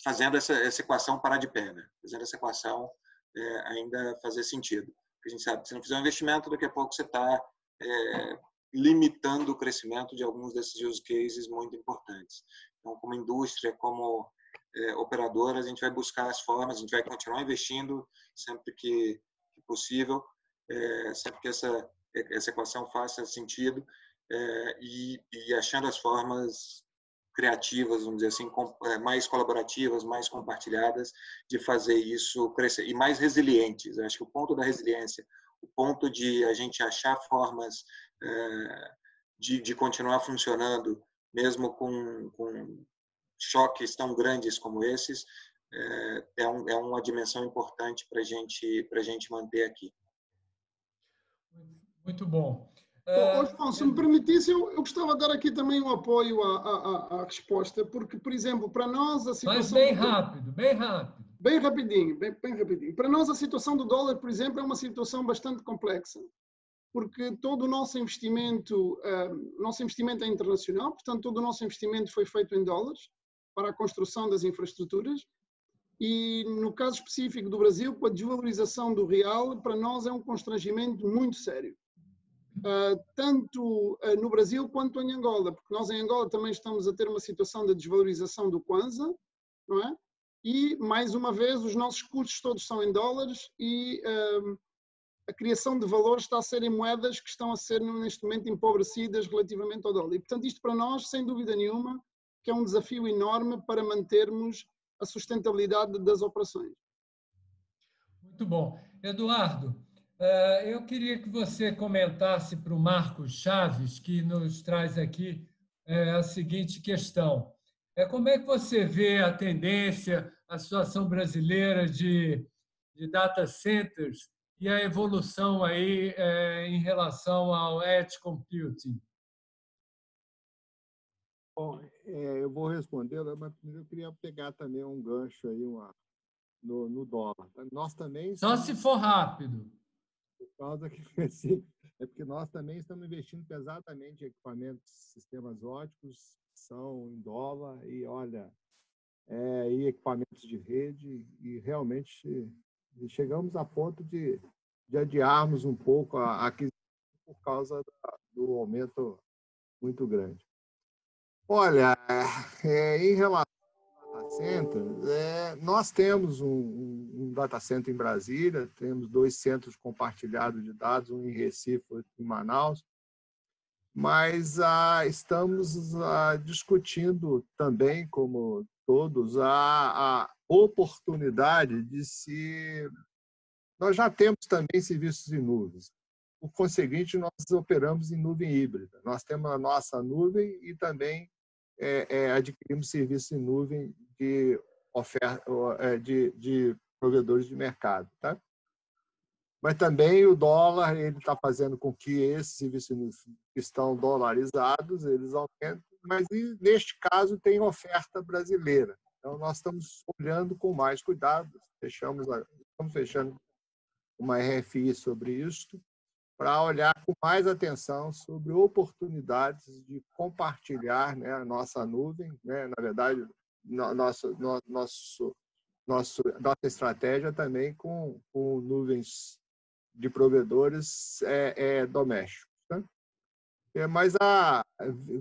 fazendo essa equação parar de pé, né? Fazendo essa equação ainda fazer sentido. Porque a gente sabe que se não fizer um investimento, daqui a pouco você está limitando o crescimento de alguns desses use cases muito importantes. Então, como indústria, como operadora, a gente vai buscar as formas, a gente vai continuar investindo sempre que possível, sempre que essa equação faça sentido, e achando as formas criativas, vamos dizer assim, mais colaborativas, mais compartilhadas, de fazer isso crescer, e mais resilientes. Acho que o ponto da resiliência, o ponto de a gente achar formas de continuar funcionando, mesmo com choques tão grandes como esses, é uma dimensão importante para a gente manter aqui. Muito bom. João, se me permitisse, eu gostava de dar aqui também um apoio à resposta, porque, por exemplo, para nós a situação... Mas bem rápido, bem rápido. Bem rapidinho, bem rapidinho. Para nós a situação do dólar, por exemplo, é uma situação bastante complexa, porque todo o nosso investimento é internacional, portanto, todo o nosso investimento foi feito em dólares para a construção das infraestruturas, e no caso específico do Brasil, com a desvalorização do real, para nós é um constrangimento muito sério. Tanto no Brasil quanto em Angola, porque nós em Angola também estamos a ter uma situação de desvalorização do Kwanza, não é? E, mais uma vez, os nossos custos todos são em dólares e a criação de valor está a ser em moedas que estão a ser, neste momento, empobrecidas relativamente ao dólar. E, portanto, isto para nós, sem dúvida nenhuma, que é um desafio enorme para mantermos a sustentabilidade das operações. Muito bom. Eduardo, eu queria que você comentasse para o Marcos Chaves, que nos traz aqui a seguinte questão. Como é que você vê a tendência, a situação brasileira de data centers e a evolução aí em relação ao edge computing? Bom, eu vou responder, mas eu queria pegar também um gancho aí no dólar. Nós também... Só se for rápido. por causa que assim, é porque nós também estamos investindo pesadamente em equipamentos, sistemas óticos, são em dólar, e olha, e equipamentos de rede, e realmente chegamos a ponto de adiarmos um pouco a aquisição por causa do aumento muito grande. Olha, em relação ao data center, nós temos um data center em Brasília, temos 2 centros compartilhados de dados, um em Recife e outro em Manaus, mas estamos discutindo também, como todos, a oportunidade de se... Nós já temos também serviços em nuvens. Por conseguinte, nós operamos em nuvem híbrida. Nós temos a nossa nuvem e também adquirimos serviços em nuvem de oferta de provedores de mercado, tá? Mas também o dólar ele está fazendo com que esses serviços que estão dolarizados eles aumentem, mas neste caso tem oferta brasileira. Então nós estamos olhando com mais cuidado, estamos fechando uma RFI sobre isso, para olhar com mais atenção sobre oportunidades de compartilhar, né, a nossa nuvem, né, na verdade, nossa estratégia também com nuvens de provedores domésticos. Né? Mas,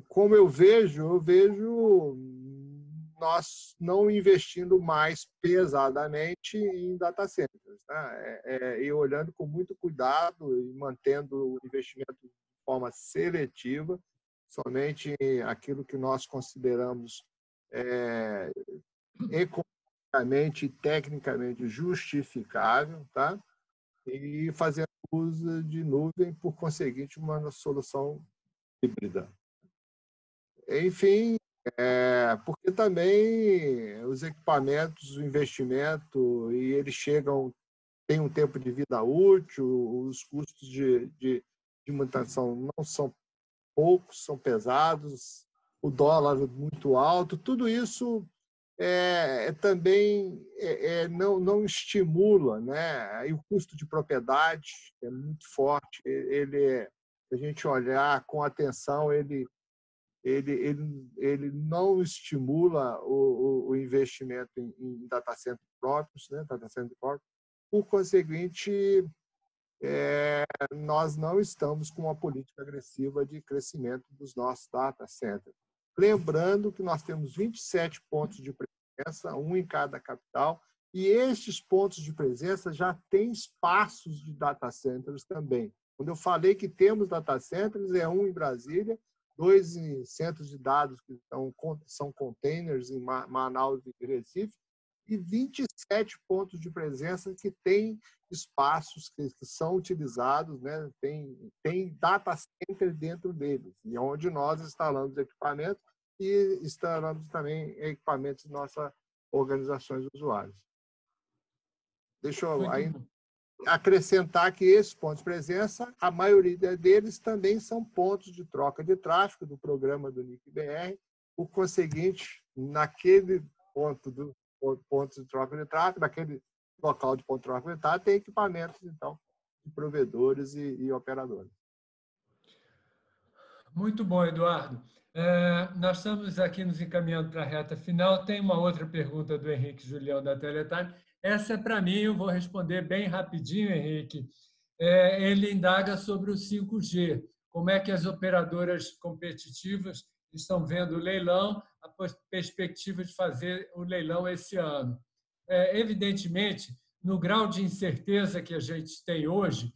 como eu vejo nós não investindo mais pesadamente em data centers, né? E olhando com muito cuidado e mantendo o investimento de forma seletiva, somente aquilo que nós consideramos economicamente e tecnicamente justificável, tá? E fazendo uso de nuvem, por conseguinte, uma solução híbrida. Enfim, porque também os equipamentos, o investimento, e eles têm um tempo de vida útil, os custos de manutenção não são poucos, são pesados, o dólar muito alto, tudo isso também não estimula, né? E o custo de propriedade é muito forte, se a gente olhar com atenção, ele não estimula o investimento em data centers próprios, né? Data center próprios. Por conseguinte, nós não estamos com uma política agressiva de crescimento dos nossos data centers. Lembrando que nós temos 27 pontos de presença, um em cada capital, e estes pontos de presença já têm espaços de data centers também. Quando eu falei que temos data centers, um em Brasília, 2 em centros de dados que são containers em Manaus e Recife, e 27 pontos de presença que têm espaços que são utilizados, né? Tem data center dentro deles, e onde nós instalamos equipamentos e instalamos também equipamentos de nossas organizações de usuários. Deixa eu ainda acrescentar que esses pontos de presença, a maioria deles também são pontos de troca de tráfego do programa do NIC-BR. Por conseguinte, naquele ponto de troca de tráfego, naquele local de ponto de troca de tráfego, tem equipamentos, então, de provedores e operadores. Muito bom, Eduardo. Nós estamos aqui nos encaminhando para a reta final. Tem uma outra pergunta do Henrique Julião, da Teletime. Essa é para mim, eu vou responder bem rapidinho, Henrique. Ele indaga sobre o 5G. Como é que as operadoras competitivas estão vendo o leilão, a perspectiva de fazer o leilão esse ano? Evidentemente, no grau de incerteza que a gente tem hoje,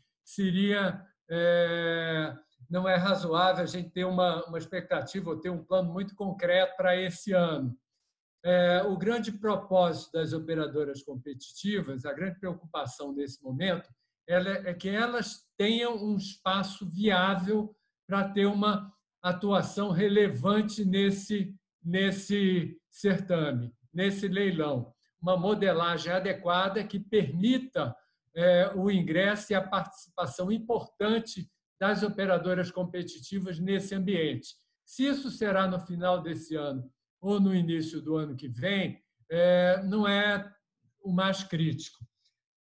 não é razoável a gente ter uma expectativa ou ter um plano muito concreto para esse ano. O grande propósito das operadoras competitivas, a grande preocupação nesse momento, é que elas tenham um espaço viável para ter uma atuação relevante nesse certame, nesse leilão. Uma modelagem adequada que permita o ingresso e a participação importante das operadoras competitivas nesse ambiente. Se isso será no final desse ano ou no início do ano que vem, não é o mais crítico.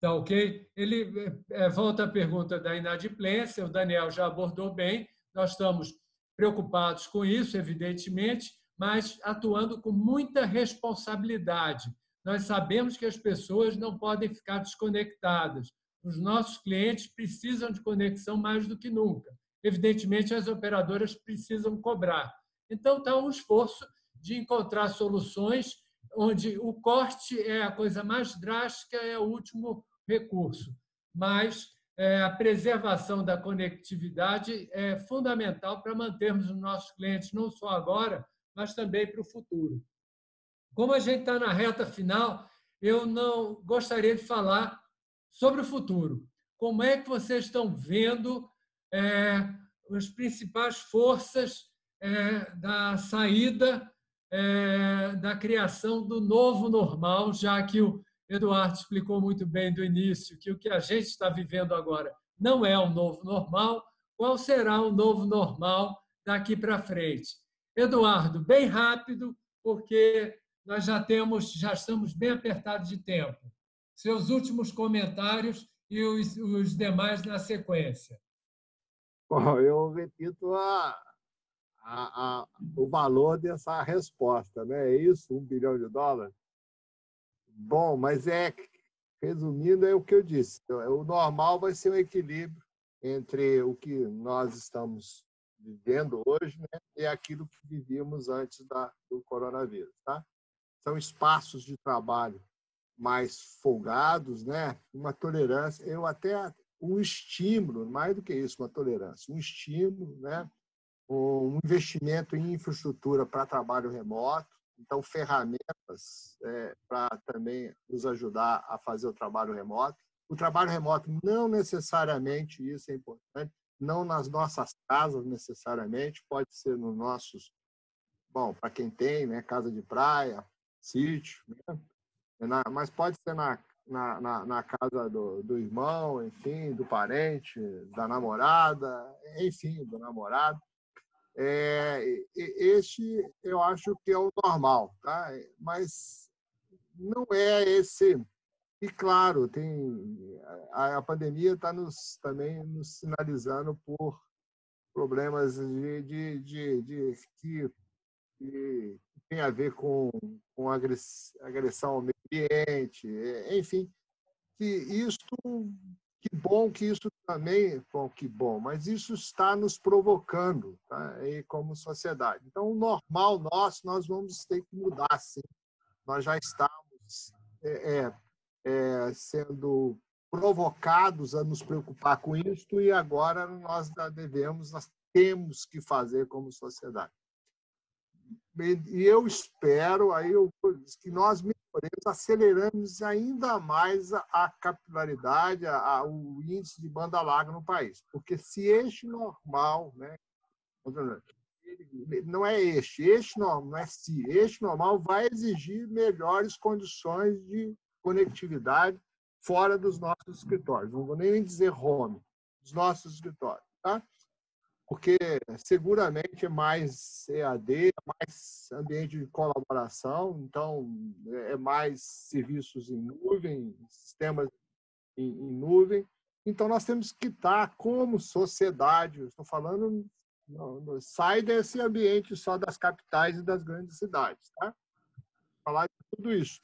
Tá ok? Ele volta à pergunta da inadimplência, o Daniel já abordou bem, nós estamos preocupados com isso, evidentemente, mas atuando com muita responsabilidade. Nós sabemos que as pessoas não podem ficar desconectadas. Os nossos clientes precisam de conexão mais do que nunca. Evidentemente, as operadoras precisam cobrar. Então, está um esforço de encontrar soluções onde o corte é a coisa mais drástica, é o último recurso. Mas a preservação da conectividade é fundamental para mantermos os nossos clientes não só agora, mas também para o futuro. Como a gente está na reta final, eu não gostaria de falar sobre o futuro. Como é que vocês estão vendo as principais forças da saída, da criação do novo normal, já que o Eduardo explicou muito bem do início que o que a gente está vivendo agora não é um novo normal. Qual será o novo normal daqui para frente? Eduardo, bem rápido, porque nós já estamos bem apertados de tempo. Seus últimos comentários e os demais na sequência. Bom, eu repito o valor dessa resposta, né? É isso, $1 bilhão? Bom, mas resumindo, é o que eu disse. O normal vai ser um equilíbrio entre o que nós estamos vivendo hoje, né, e aquilo que vivíamos antes do coronavírus, tá? São espaços de trabalho mais folgados, né? Uma tolerância, um estímulo, mais do que isso, uma tolerância, um estímulo, né? Um investimento em infraestrutura para trabalho remoto, então ferramentas para também nos ajudar a fazer o trabalho remoto. O trabalho remoto não necessariamente, isso é importante, não nas nossas casas necessariamente, pode ser nos nossos, bom, para quem tem, né, casa de praia, sítio, né? Mas pode ser na casa do irmão, enfim, do parente, da namorada, enfim, do namorado. Este eu acho que é o normal, tá? Mas não é esse. E claro, a pandemia está também nos sinalizando por problemas que tem a ver com agressão ao meio ambiente, enfim, que bom que isso também, bom, que bom, mas isso está nos provocando, tá? E como sociedade. Então, o normal nós vamos ter que mudar, sim. Nós já estamos sendo provocados a nos preocupar com isso e agora nós temos que fazer como sociedade. E eu espero que nós melhoremos, aceleramos ainda mais a capilaridade, o índice de banda larga no país. Porque se este normal, né, não é este normal, não é se, este normal vai exigir melhores condições de conectividade fora dos nossos escritórios. Não vou nem dizer home, dos nossos escritórios, tá? Porque seguramente é mais EAD, mais ambiente de colaboração, então é mais serviços em nuvem, sistemas em nuvem. Então nós temos que estar como sociedade, estou falando, sai desse ambiente só das capitais e das grandes cidades, tá? Falar de tudo isso.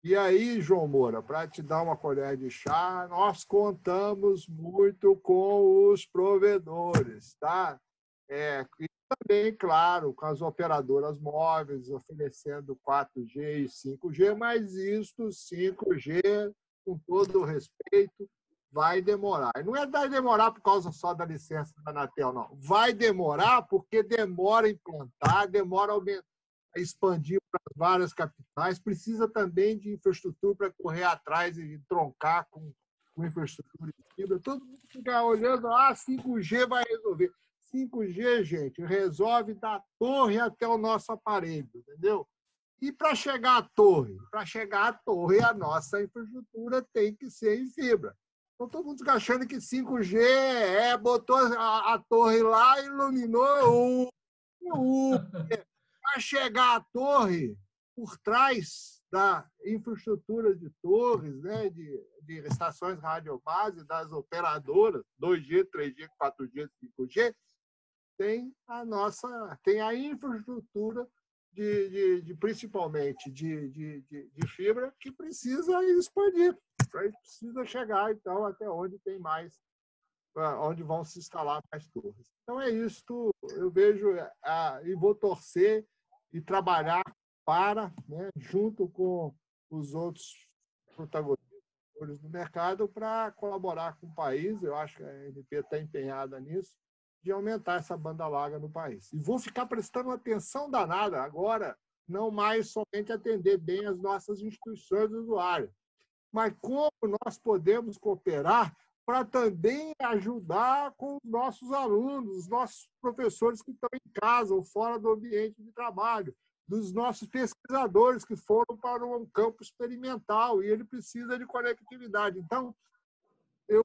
E aí, João Moura, para te dar uma colher de chá, nós contamos muito com os provedores, tá? E também, claro, com as operadoras móveis oferecendo 4G e 5G, mas isto, 5G, com todo o respeito, vai demorar. E não vai demorar por causa só da licença da Anatel, não. Vai demorar porque demora a implantar, demora a aumentar, expandir para várias capitais, precisa também de infraestrutura para correr atrás e troncar com infraestrutura de fibra. Todo mundo fica olhando, 5G vai resolver. 5G, gente, resolve da torre até o nosso aparelho, entendeu? E para chegar à torre? Para chegar à torre, a nossa infraestrutura tem que ser em fibra. Então, todo mundo fica achando que 5G botou a torre lá e iluminou para chegar à torre, por trás da infraestrutura de torres, né, de estações radiobase, das operadoras, 2G, 3G, 4G, 5G, tem a infraestrutura principalmente de fibra que precisa expandir, precisa chegar então até onde tem mais, onde vão se instalar mais torres. Então é isso, eu vejo e vou torcer e trabalhar para, né, junto com os outros protagonistas do mercado, para colaborar com o país. Eu acho que a ANP está empenhada nisso, de aumentar essa banda larga no país. E vou ficar prestando atenção danada agora, não mais somente atender bem as nossas instituições usuárias, mas como nós podemos cooperar para também ajudar com os nossos alunos, os nossos professores que estão em casa ou fora do ambiente de trabalho, dos nossos pesquisadores que foram para um campo experimental e ele precisa de conectividade. Então, eu,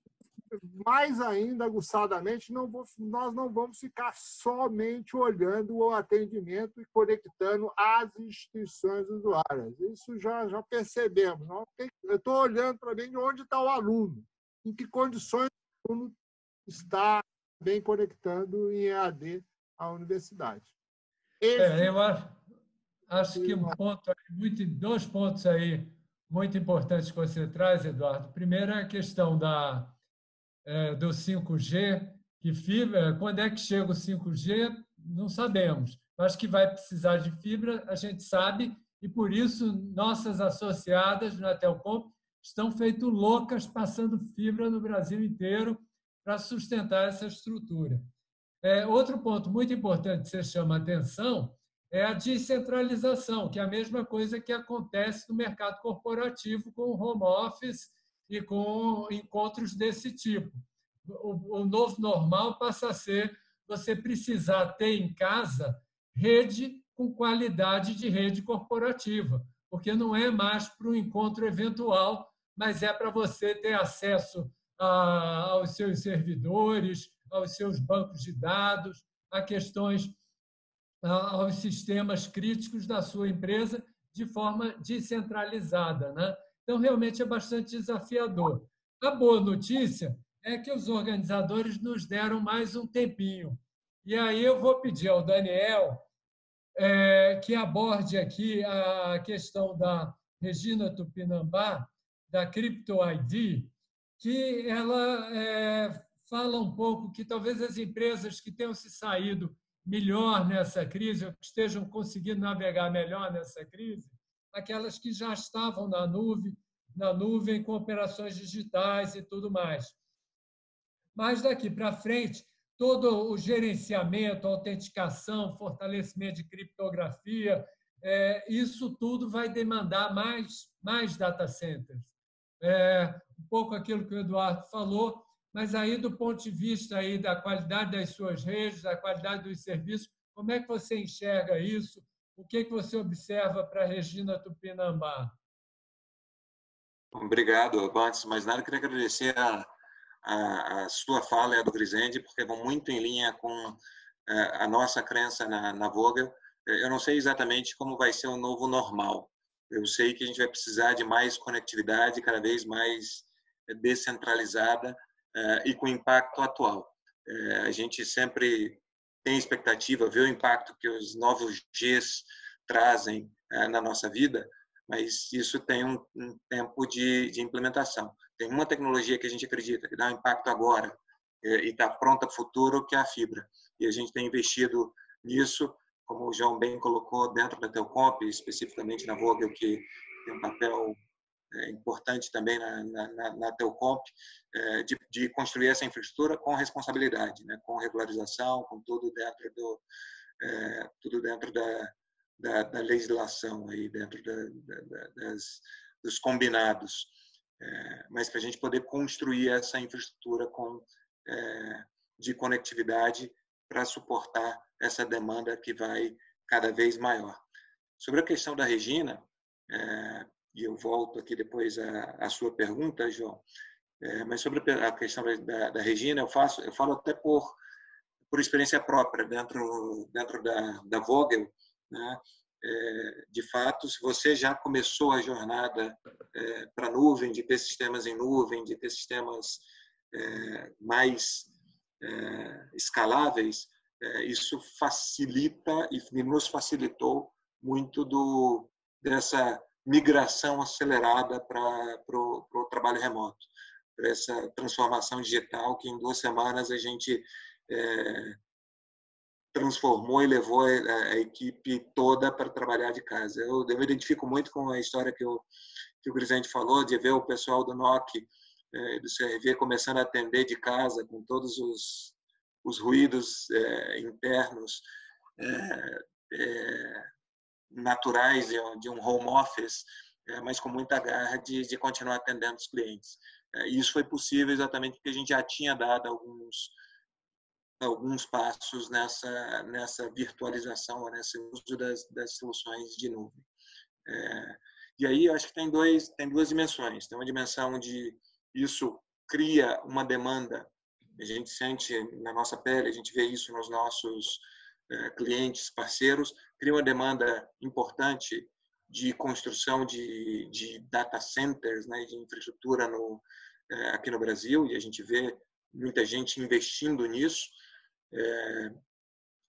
mais ainda aguçadamente, nós não vamos ficar somente olhando o atendimento e conectando as instituições usuárias. Isso já percebemos. Eu estou olhando para ver onde está o aluno, em que condições o aluno está bem conectando em EAD à universidade. Eu acho que dois pontos aí muito importantes que você traz, Eduardo. Primeiro é a questão do 5G, que fibra, quando é que chega o 5G, não sabemos. Acho que vai precisar de fibra, a gente sabe, e por isso nossas associadas na Telcom estão feito loucas passando fibra no Brasil inteiro para sustentar essa estrutura. Outro ponto muito importante que você chama a atenção é a descentralização, que é a mesma coisa que acontece no mercado corporativo com o home office e com encontros desse tipo. O novo normal passa a ser você precisar ter em casa rede com qualidade de rede corporativa, porque não é mais para um encontro eventual, mas é para você ter acesso aos seus servidores, aos seus bancos de dados, a questões, aos sistemas críticos da sua empresa de forma descentralizada, né? Então, realmente é bastante desafiador. A boa notícia é que os organizadores nos deram mais um tempinho. E aí eu vou pedir ao Daniel que aborde aqui a questão da Regina Tupinambá, da Crypto ID, que ela fala um pouco que talvez as empresas que tenham se saído melhor nessa crise, ou que estejam conseguindo navegar melhor nessa crise, aquelas que já estavam na nuvem com operações digitais e tudo mais. Mas daqui para frente, todo o gerenciamento, autenticação, fortalecimento de criptografia, isso tudo vai demandar mais data centers. Um pouco aquilo que o Eduardo falou, mas aí do ponto de vista aí da qualidade das suas redes, da qualidade dos serviços, como é que você enxerga isso? O que você observa para a Regina Tupinambá? Obrigado. Antes de mais nada, queria agradecer a sua fala e a do Grisende, porque vão muito em linha com a nossa crença na Vogel. Eu não sei exatamente como vai ser o novo normal. Eu sei que a gente vai precisar de mais conectividade, cada vez mais descentralizada e com impacto atual. A gente sempre tem expectativa, vê o impacto que os novos Gs trazem na nossa vida, mas isso tem um tempo de implementação. Tem uma tecnologia que a gente acredita que dá um impacto agora e está pronta para o futuro, que é a fibra. E a gente tem investido nisso, como o João bem colocou, dentro da Telcomp, especificamente na Vogel, que tem um papel importante também na Telcomp, de construir essa infraestrutura com responsabilidade, né? Com regularização, com tudo dentro da legislação, aí, dentro dos combinados. Mas para a gente poder construir essa infraestrutura de conectividade para suportar essa demanda que vai cada vez maior. Sobre a questão da Regina, e eu volto aqui depois à sua pergunta, João, mas sobre a questão da Regina, eu falo até por experiência própria dentro da Vogel, né? de fato, se você já começou a jornada para a nuvem, de ter sistemas em nuvem, de ter sistemas mais escaláveis, isso facilita e nos facilitou muito dessa migração acelerada para o trabalho remoto, para essa transformação digital que em 2 semanas a gente transformou e levou a equipe toda para trabalhar de casa. Eu me identifico muito com a história que o Grisende falou, de ver o pessoal do NOC, do CRV, começando a atender de casa, com todos os ruídos internos naturais de um home office, mas com muita garra de continuar atendendo os clientes. Isso foi possível exatamente porque a gente já tinha dado alguns passos nessa virtualização, nesse uso das soluções de nuvem. E aí eu acho que tem duas dimensões. Tem uma dimensão de isso cria uma demanda, a gente sente na nossa pele, a gente vê isso nos nossos clientes, parceiros, cria uma demanda importante de construção de data centers, né, de infraestrutura aqui no Brasil, e a gente vê muita gente investindo nisso,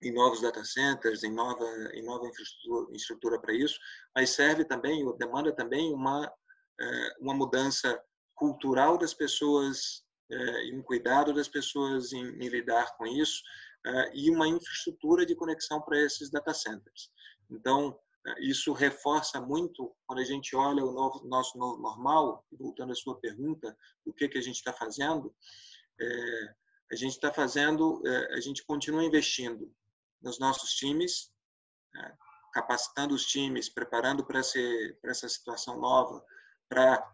em novos data centers, em nova infraestrutura para isso, mas serve também, demanda também uma mudança cultural das pessoas e um cuidado das pessoas em lidar com isso, e uma infraestrutura de conexão para esses data centers. Então, isso reforça muito quando a gente olha o nosso novo normal, voltando à sua pergunta, o que a gente está fazendo, a gente continua investindo nos nossos times, capacitando os times, preparando para essa situação nova, para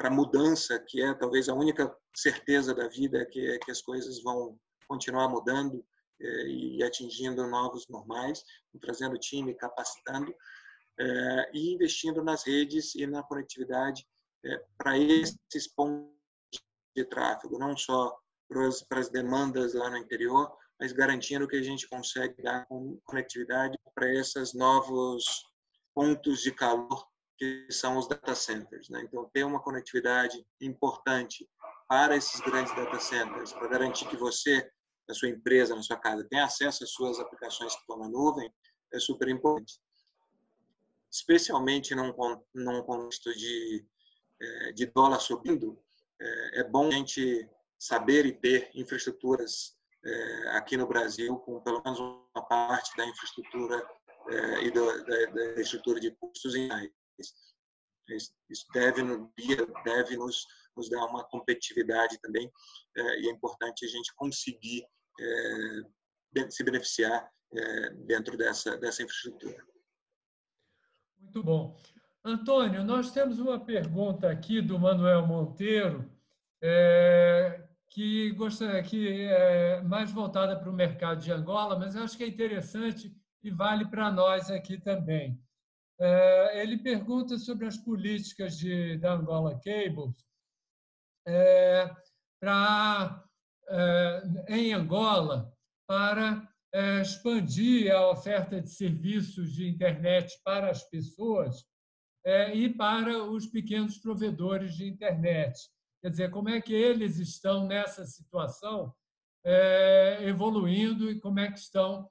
a mudança, que é talvez a única certeza da vida, que as coisas vão continuar mudando e atingindo novos normais, trazendo o time, capacitando, e investindo nas redes e na conectividade para esses pontos de tráfego, não só para as demandas lá no interior, mas garantindo que a gente consegue dar conectividade para esses novos pontos de calor que são os data centers, né? Então, ter uma conectividade importante para esses grandes data centers, para garantir que você, na sua empresa, na sua casa, tenha acesso às suas aplicações que estão na nuvem, é super importante. Especialmente num contexto de dólar subindo, é bom a gente saber e ter infraestruturas aqui no Brasil, com pelo menos uma parte da infraestrutura e da estrutura de custos em reais. Isso deve nos dar uma competitividade também, e é importante a gente conseguir se beneficiar dentro dessa infraestrutura. Muito bom. Antônio, nós temos uma pergunta aqui do Manuel Monteiro, que é mais voltada para o mercado de Angola, mas eu acho que é interessante e vale para nós aqui também. Ele pergunta sobre as políticas da Angola Cables em Angola para expandir a oferta de serviços de internet para as pessoas e para os pequenos provedores de internet. Quer dizer, como é que eles estão nessa situação, evoluindo, e como é que estão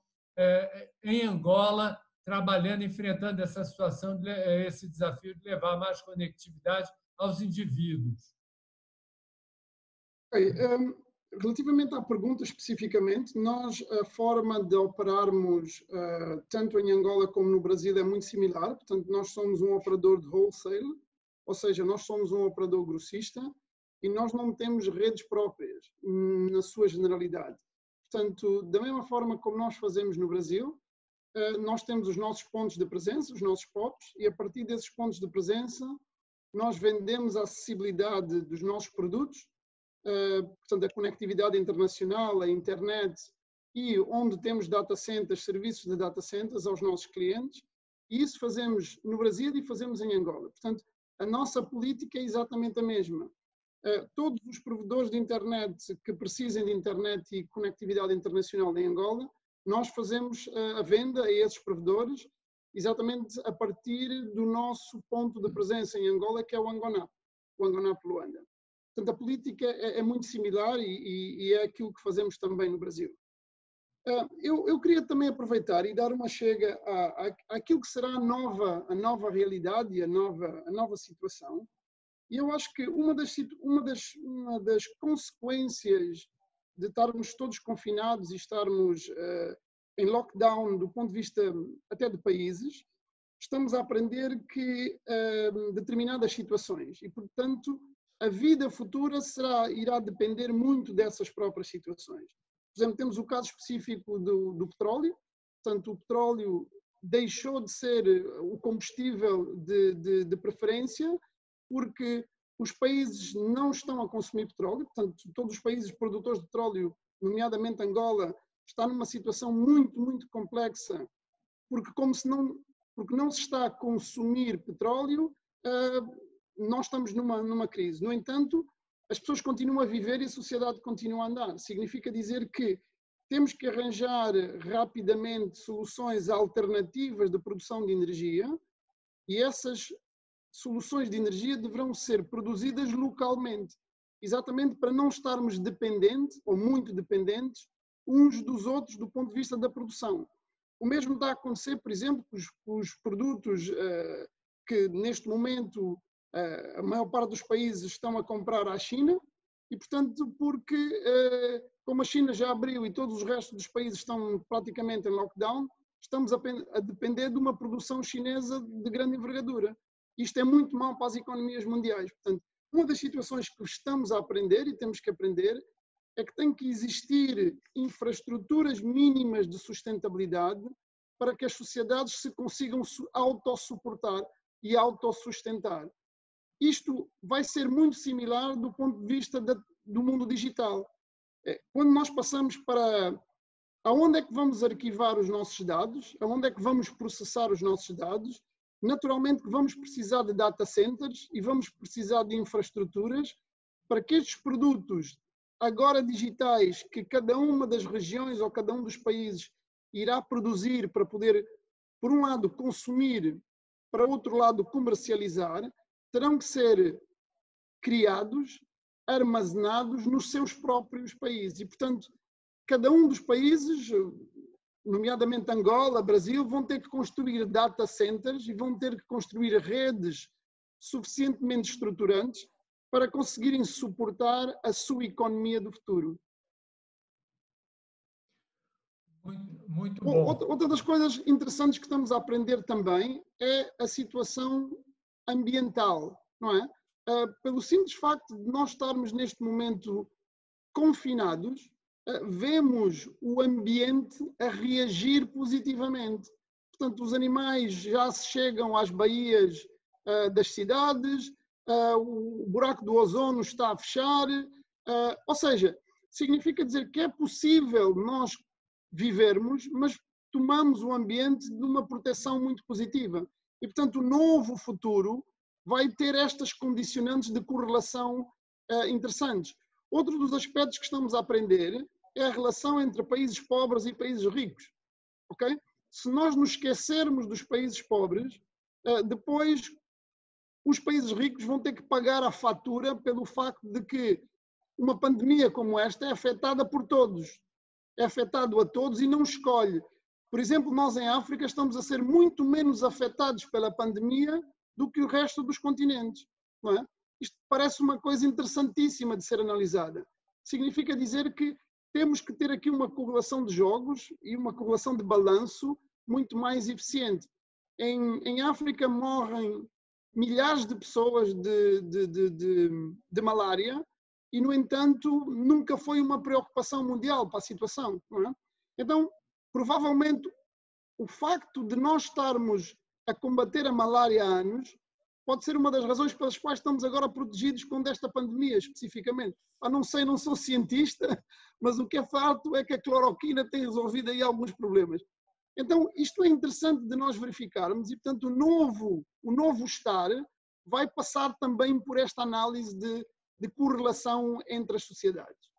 em Angola trabalhando, enfrentando essa situação, esse desafio de levar mais conectividade aos indivíduos. Relativamente à pergunta especificamente, a forma de operarmos tanto em Angola como no Brasil é muito similar. Portanto, nós somos um operador de wholesale, ou seja, nós somos um operador grossista e nós não temos redes próprias na sua generalidade. Portanto, da mesma forma como nós fazemos no Brasil, nós temos os nossos pontos de presença, os nossos POPs, e a partir desses pontos de presença nós vendemos a acessibilidade dos nossos produtos, portanto, a conectividade internacional, a internet, e onde temos data centers, serviços de data centers aos nossos clientes, e isso fazemos no Brasil e fazemos em Angola. Portanto, a nossa política é exatamente a mesma. Todos os provedores de internet que precisem de internet e conectividade internacional em Angola, nós fazemos a venda a esses provedores exatamente a partir do nosso ponto de presença em Angola, que é o Angonap Luanda. Portanto, a política é muito similar e é aquilo que fazemos também no Brasil. Eu queria também aproveitar e dar uma chega àquilo que será a nova realidade e a nova situação. E eu acho que uma das consequências de estarmos todos confinados e estarmos em lockdown do ponto de vista até de países, estamos a aprender que determinadas situações e, portanto, a vida futura irá depender muito dessas próprias situações. Por exemplo, temos o caso específico do petróleo. Portanto, o petróleo deixou de ser o combustível de preferência porque os países não estão a consumir petróleo. Portanto, todos os países produtores de petróleo, nomeadamente Angola, está numa situação muito, muito complexa porque não se está a consumir petróleo, nós estamos numa crise. No entanto, as pessoas continuam a viver e a sociedade continua a andar. Significa dizer que temos que arranjar rapidamente soluções alternativas de produção de energia e essas soluções de energia deverão ser produzidas localmente, exatamente para não estarmos dependentes ou muito dependentes uns dos outros do ponto de vista da produção. O mesmo está a acontecer, por exemplo, com os produtos que neste momento a maior parte dos países estão a comprar à China e, portanto, porque como a China já abriu e todos os restos dos países estão praticamente em lockdown, estamos a depender de uma produção chinesa de grande envergadura. Isto é muito mau para as economias mundiais. Portanto, uma das situações que estamos a aprender e temos que aprender é que tem que existir infraestruturas mínimas de sustentabilidade para que as sociedades se consigam autossuportar e autossustentar. Isto vai ser muito similar do ponto de vista do mundo digital. Quando nós passamos para aonde é que vamos arquivar os nossos dados, aonde é que vamos processar os nossos dados, naturalmente que vamos precisar de data centers e vamos precisar de infraestruturas para que estes produtos, agora digitais, que cada uma das regiões ou cada um dos países irá produzir para poder, por um lado, consumir, para outro lado, comercializar, terão que ser criados, armazenados nos seus próprios países. E, portanto, cada um dos países, nomeadamente Angola, Brasil, vão ter que construir data centers e vão ter que construir redes suficientemente estruturantes para conseguirem suportar a sua economia do futuro. Muito bom. Outra das coisas interessantes que estamos a aprender também é a situação ambiental, não é? Pelo simples facto de nós estarmos neste momento confinados, vemos o ambiente a reagir positivamente. Portanto, os animais já se chegam às baías das cidades, o buraco do ozono está a fechar, ou seja, significa dizer que é possível nós vivermos, mas tomamos o ambiente de uma proteção muito positiva. E, portanto, o novo futuro vai ter estas condicionantes de correlação interessantes. Outro dos aspectos que estamos a aprender é a relação entre países pobres e países ricos. Okay? Se nós nos esquecermos dos países pobres, depois os países ricos vão ter que pagar a fatura pelo facto de que uma pandemia como esta é afetada por todos. É afetado a todos e não escolhe. Por exemplo, nós em África estamos a ser muito menos afetados pela pandemia do que o resto dos continentes. Não é? Isto parece uma coisa interessantíssima de ser analisada. Significa dizer que temos que ter aqui uma correlação de jogos e uma correlação de balanço muito mais eficiente. Em África morrem milhares de pessoas de malária e, no entanto, nunca foi uma preocupação mundial para a situação. Não é? Então, provavelmente, o facto de nós estarmos a combater a malária há anos pode ser uma das razões pelas quais estamos agora protegidos com esta pandemia, especificamente. Não sei, não sou cientista, mas o que é fato é que a cloroquina tem resolvido aí alguns problemas. Então, isto é interessante de nós verificarmos e, portanto, o novo estar vai passar também por esta análise de correlação entre as sociedades.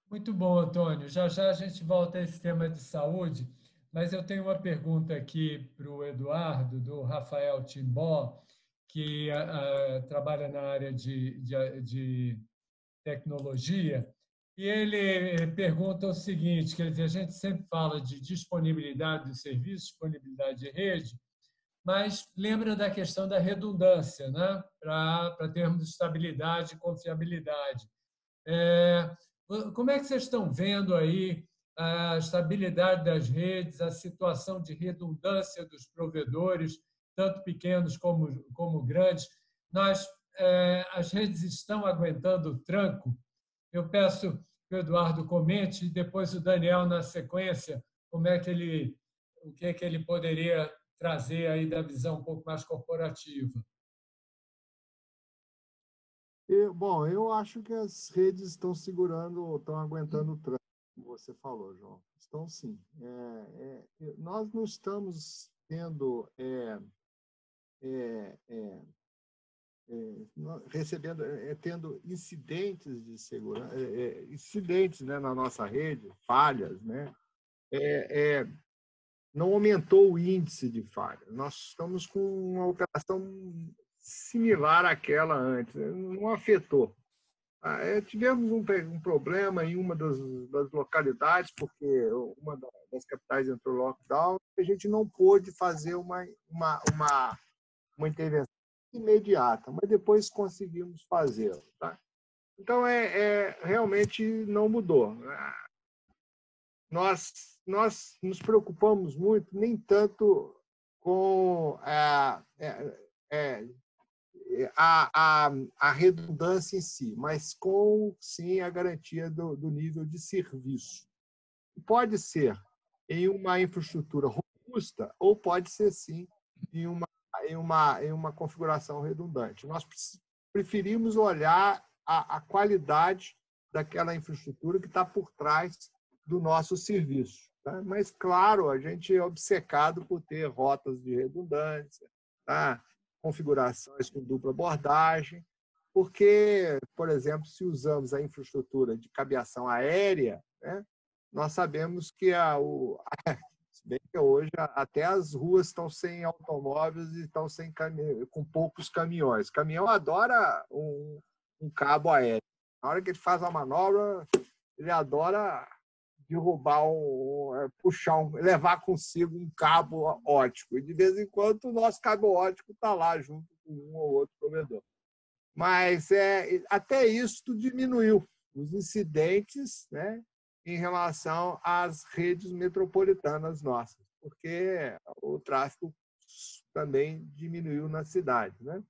Muito bom, Antônio. Já já a gente volta a esse tema de saúde, mas eu tenho uma pergunta aqui para o Eduardo, do Rafael Timbó, que trabalha na área de tecnologia, e ele pergunta o seguinte, quer dizer, a gente sempre fala de disponibilidade de serviço, disponibilidade de rede, mas lembra da questão da redundância, né? Para termos estabilidade e confiabilidade. Como é que vocês estão vendo aí a estabilidade das redes, a situação de redundância dos provedores, tanto pequenos como grandes? As redes estão aguentando o tranco? Eu peço que o Eduardo comente e depois o Daniel, na sequência, o que é que ele poderia trazer aí da visão um pouco mais corporativa. Bom, eu acho que as redes estão segurando, estão aguentando o tranco, como você falou, João. Estão sim. Nós não estamos tendo tendo incidentes de segurança, incidentes, né, na nossa rede, falhas, né? Não aumentou o índice de falhas. Nós estamos com uma operação similar àquela antes, não afetou. Tivemos um problema em uma das localidades, porque uma das capitais entrou em lockdown, e a gente não pôde fazer uma intervenção imediata, mas depois conseguimos fazê-lo. Tá? Então, realmente não mudou. Nós nos preocupamos muito, nem tanto com a redundância em si, mas com, sim, a garantia do nível de serviço. Pode ser em uma infraestrutura robusta ou pode ser, sim, em uma configuração redundante. Nós preferimos olhar a qualidade daquela infraestrutura que está por trás do nosso serviço. Tá? Mas, claro, a gente é obcecado por ter rotas de redundância, tá? Configurações com dupla abordagem, porque, por exemplo, se usamos a infraestrutura de cabeação aérea, né, nós sabemos que se bem que hoje até as ruas estão sem automóveis e estão com poucos caminhões. O caminhão adora um cabo aéreo. Na hora que ele faz a manobra, ele adora derrubar, levar consigo um cabo óptico. E, de vez em quando, o nosso cabo óptico está lá junto com um ou outro provedor. Mas até isso diminuiu os incidentes, né, em relação às redes metropolitanas nossas, porque o tráfego também diminuiu na cidade, né?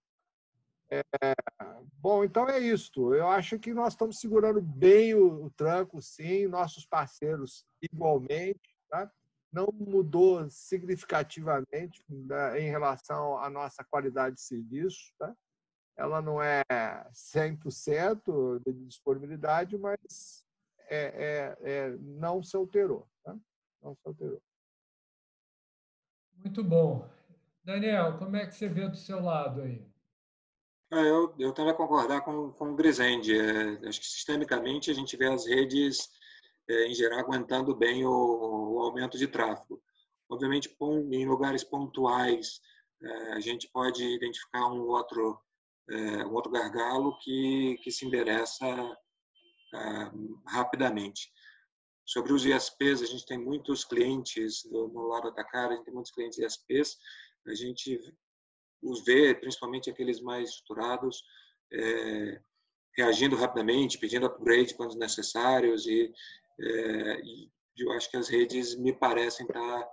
Bom, então é isso. Eu acho que nós estamos segurando bem o tranco, sim, nossos parceiros igualmente. Tá? Não mudou significativamente, né, em relação à nossa qualidade de serviço. Tá? Ela não é 100% de disponibilidade, mas não se alterou. Tá? Não se alterou. Muito bom. Daniel, como é que você vê do seu lado aí? Eu também concordar com o Grisende. Acho que, sistemicamente, a gente vê as redes, em geral, aguentando bem o aumento de tráfego. Obviamente, em lugares pontuais, a gente pode identificar um outro gargalo que se endereça rapidamente. Sobre os ISPs, a gente tem muitos clientes no lado atacado, a gente tem muitos clientes ISPs, a gente os vê, principalmente aqueles mais estruturados, reagindo rapidamente, pedindo upgrade quando necessários, e eu acho que as redes me parecem estar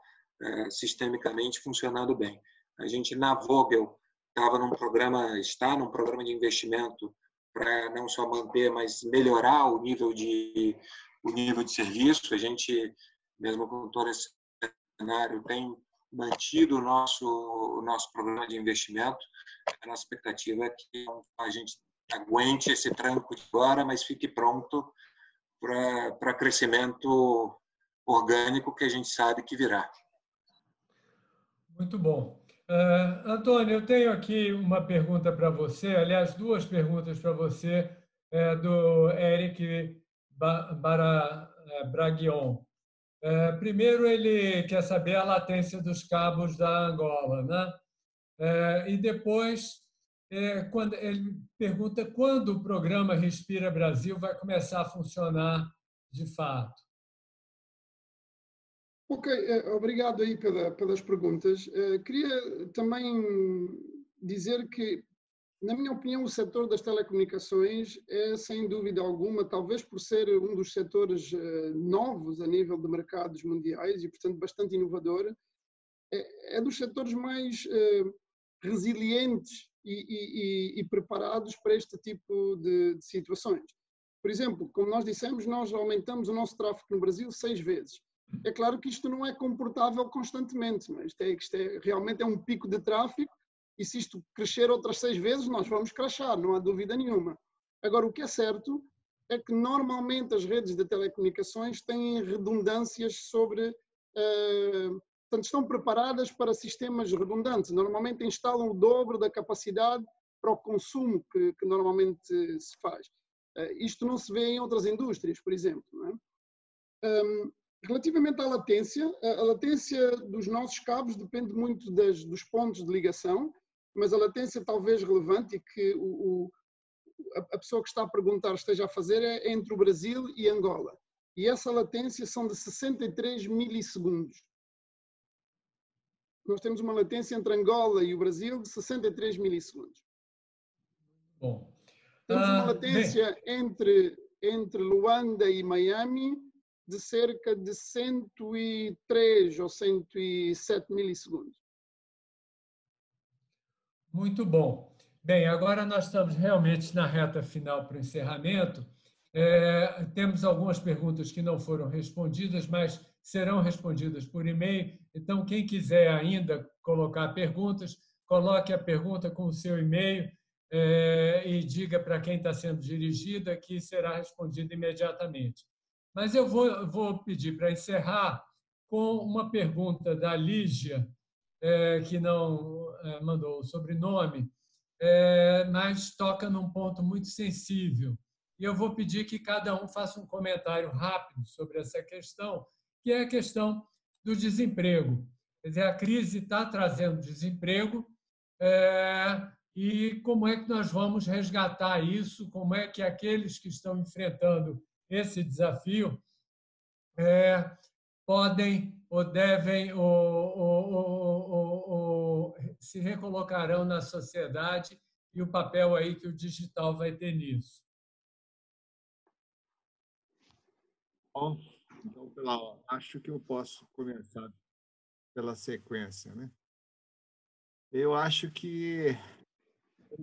sistemicamente funcionando bem. A gente, na Vogel, está num programa de investimento para não só manter, mas melhorar o nível de serviço. A gente, mesmo com todo esse cenário, tem mantido o nosso programa de investimento. A nossa expectativa é que a gente aguente esse tranco de agora, mas fique pronto para crescimento orgânico que a gente sabe que virá. Muito bom. Antônio, eu tenho aqui uma pergunta para você, aliás, duas perguntas para você, do Eric Braguion. Primeiro, ele quer saber a latência dos cabos da Angola, né? E depois, quando ele pergunta quando o programa Respira Brasil vai começar a funcionar de fato. Ok, obrigado aí pelas perguntas. Queria também dizer que, na minha opinião, o setor das telecomunicações é, sem dúvida alguma, talvez por ser um dos setores novos a nível de mercados mundiais e, portanto, bastante inovador, é dos setores mais resilientes e preparados para este tipo de situações. Por exemplo, como nós dissemos, nós aumentamos o nosso tráfego no Brasil 6 vezes. É claro que isto não é comportável constantemente, mas isto realmente é um pico de tráfego e se isto crescer outras 6 vezes, nós vamos crashar, não há dúvida nenhuma. Agora, o que é certo é que normalmente as redes de telecomunicações têm redundâncias sobre... portanto, estão preparadas para sistemas redundantes. Normalmente instalam o dobro da capacidade para o consumo que normalmente se faz. Isto não se vê em outras indústrias, por exemplo. Não é? Relativamente à latência, a latência dos nossos cabos depende muito dos pontos de ligação, mas a latência talvez relevante e que a pessoa que está a perguntar esteja a fazer é entre o Brasil e Angola. E essa latência são de 63 milissegundos. Nós temos uma latência entre Angola e o Brasil de 63 milissegundos. Bom. Temos uma latência entre Luanda e Miami de cerca de 103 ou 107 milissegundos. Muito bom. Bem, agora nós estamos realmente na reta final para o encerramento. Temos algumas perguntas que não foram respondidas, mas serão respondidas por e-mail. Então, quem quiser ainda colocar perguntas, coloque a pergunta com o seu e-mail e diga para quem está sendo dirigida que será respondida imediatamente. Mas eu vou pedir para encerrar com uma pergunta da Lígia, que não mandou o sobrenome, mas toca num ponto muito sensível. E eu vou pedir que cada um faça um comentário rápido sobre essa questão, que é a questão do desemprego. Quer dizer, a crise está trazendo desemprego e como é que nós vamos resgatar isso, como é que aqueles que estão enfrentando esse desafio podem ou devem ou se recolocarão na sociedade e o papel aí que o digital vai ter nisso. Bom, então, acho que eu posso começar pela sequência, né? Eu acho que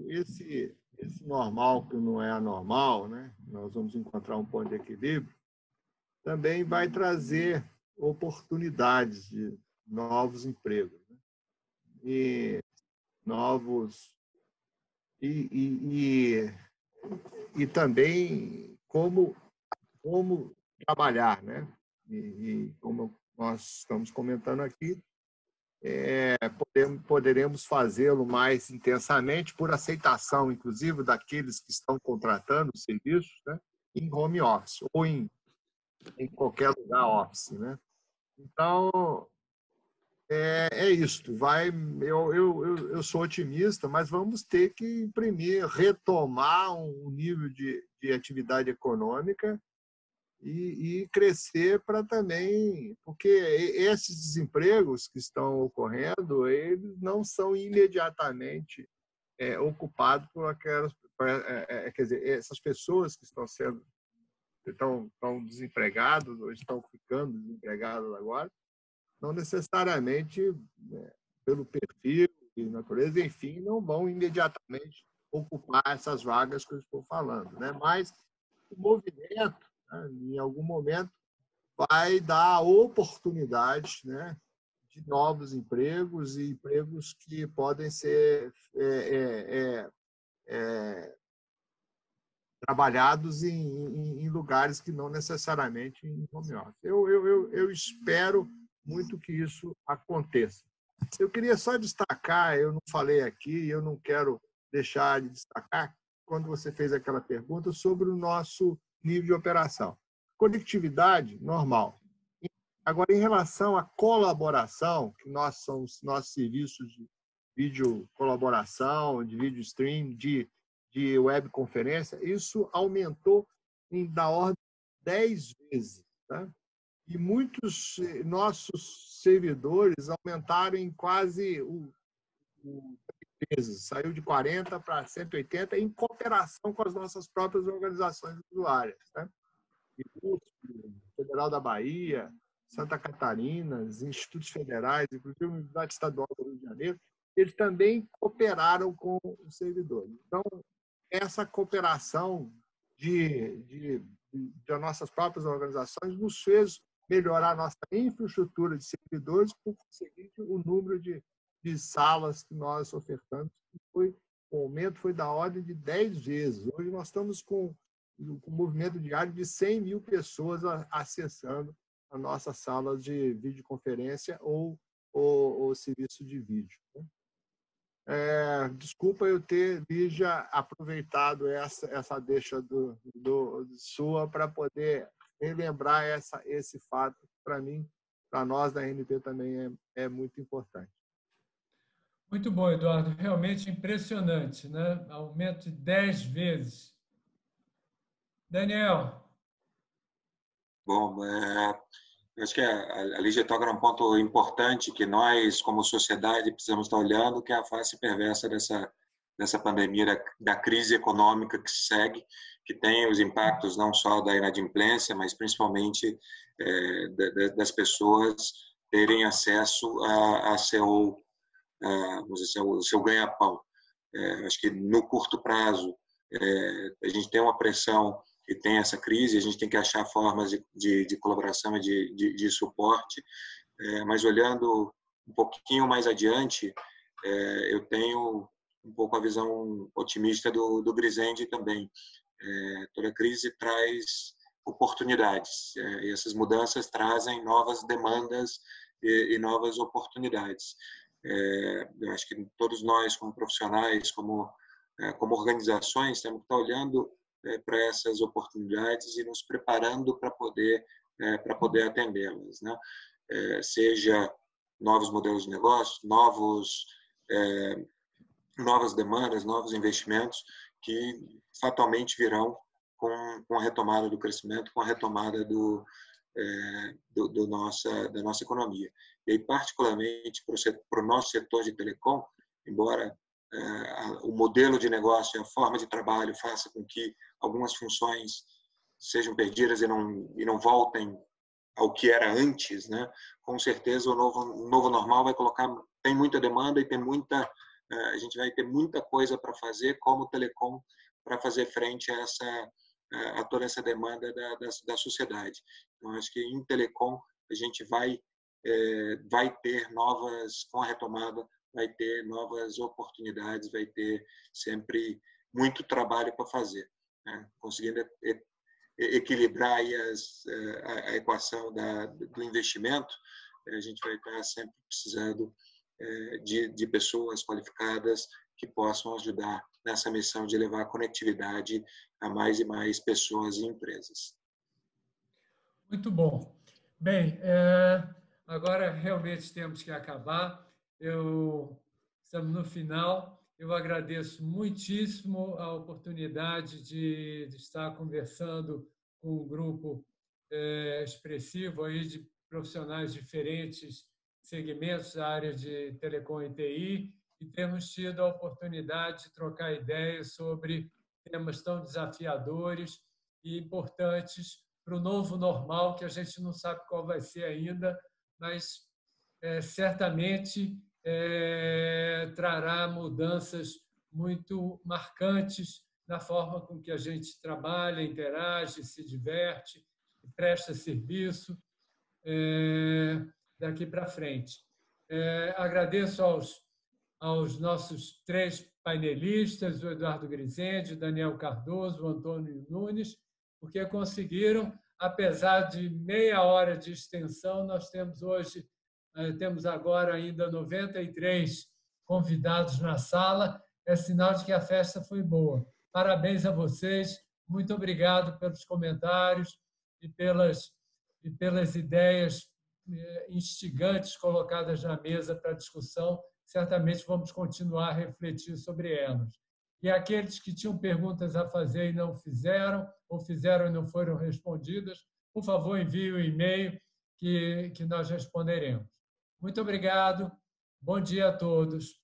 esse normal que não é anormal, né? Nós vamos encontrar um ponto de equilíbrio, também vai trazer oportunidades de novos empregos, né? E novos e também como trabalhar, né? E como nós estamos comentando aqui, poderemos fazê-lo mais intensamente por aceitação, inclusive, daqueles que estão contratando os serviços, né? Em home office ou em qualquer lugar office, né? Então, é isto. Eu sou otimista, mas vamos ter que retomar um nível de atividade econômica e crescer para também, porque esses desempregos que estão ocorrendo, eles não são imediatamente ocupados por aquelas, quer dizer, essas pessoas que estão desempregadas ou estão ficando desempregadas agora, não necessariamente pelo perfil e natureza, enfim, não vão imediatamente ocupar essas vagas que eu estou falando, né? Mas o movimento, né, em algum momento, vai dar oportunidades, né, de novos empregos e empregos que podem ser trabalhados em lugares que não necessariamente em home office. Eu espero muito que isso aconteça. Eu queria só destacar, eu não falei aqui, eu não quero deixar de destacar, quando você fez aquela pergunta sobre o nosso nível de operação. Conectividade, normal. Agora, em relação à colaboração, que nós somos nossos serviços de vídeo colaboração, de vídeo stream, de webconferência, isso aumentou da ordem de 10 vezes. Tá? E muitos nossos servidores aumentaram em quase vezes. Saiu de 40 para 180 em cooperação com as nossas próprias organizações usuárias. Tá? Federal da Bahia, Santa Catarina, os institutos federais, inclusive a Universidade Estadual do Rio de Janeiro, eles também cooperaram com os servidores. Então, essa cooperação de nossas próprias organizações nos fez melhorar a nossa infraestrutura de servidores, por conseguinte, o número de salas que nós ofertamos. O aumento foi da ordem de 10 vezes. Hoje nós estamos com um movimento diário de 100 mil pessoas acessando a nossa sala de videoconferência ou serviço de vídeo. Desculpa eu ter, Lígia, aproveitado essa deixa sua para poder relembrar esse fato, para mim, para nós da NP também é muito importante. Muito bom, Eduardo. Realmente impressionante, né? Aumento de 10 vezes. Daniel. Bom, acho que a Lígia toca num ponto importante que nós, como sociedade, precisamos estar olhando, que é a face perversa dessa pandemia, da crise econômica que segue, que tem os impactos não só da inadimplência, mas principalmente das pessoas terem acesso a seu ganha-pão. Acho que no curto prazo a gente tem uma pressão e tem essa crise, a gente tem que achar formas de colaboração e de suporte, mas olhando um pouquinho mais adiante, eu tenho um pouco a visão otimista do Grisende também. Toda crise traz oportunidades, e essas mudanças trazem novas demandas e novas oportunidades. Eu acho que todos nós, como profissionais, como organizações, temos que estar olhando para essas oportunidades e nos preparando para poder atendê-las, né? Seja novos modelos de negócio, novas demandas, novos investimentos que fatalmente virão com a retomada do crescimento, com a retomada da nossa economia. E aí, particularmente para o nosso setor de telecom, embora o modelo de negócio e a forma de trabalho faça com que algumas funções sejam perdidas e não voltem ao que era antes, né? Com certeza o novo normal vai tem muita demanda e a gente vai ter muita coisa para fazer como telecom para fazer frente a toda essa demanda da sociedade. Então, acho que em telecom a gente vai ter com a retomada, vai ter novas oportunidades, vai ter sempre muito trabalho para fazer, né? Conseguindo equilibrar aí a equação do investimento, a gente vai estar sempre precisando de pessoas qualificadas que possam ajudar nessa missão de levar a conectividade a mais e mais pessoas e empresas. Muito bom. Bem, agora realmente temos que acabar. Estamos no final. Eu agradeço muitíssimo a oportunidade de estar conversando com um grupo expressivo aí de profissionais de diferentes segmentos da área de telecom e TI, e temos tido a oportunidade de trocar ideias sobre temas tão desafiadores e importantes para o novo normal, que a gente não sabe qual vai ser ainda, mas certamente trará mudanças muito marcantes na forma com que a gente trabalha, interage, se diverte e presta serviço daqui para frente. Agradeço aos nossos 3 painelistas, o Eduardo Grisende, o Daniel Cardoso, o Antônio Nunes, porque conseguiram, apesar de meia hora de extensão, nós temos agora ainda 93 convidados na sala, é sinal de que a festa foi boa. Parabéns a vocês, muito obrigado pelos comentários e pelas ideias instigantes colocadas na mesa para discussão. Certamente vamos continuar a refletir sobre elas. E aqueles que tinham perguntas a fazer e não fizeram, ou fizeram e não foram respondidas, por favor, envie um e-mail que nós responderemos. Muito obrigado. Bom dia a todos.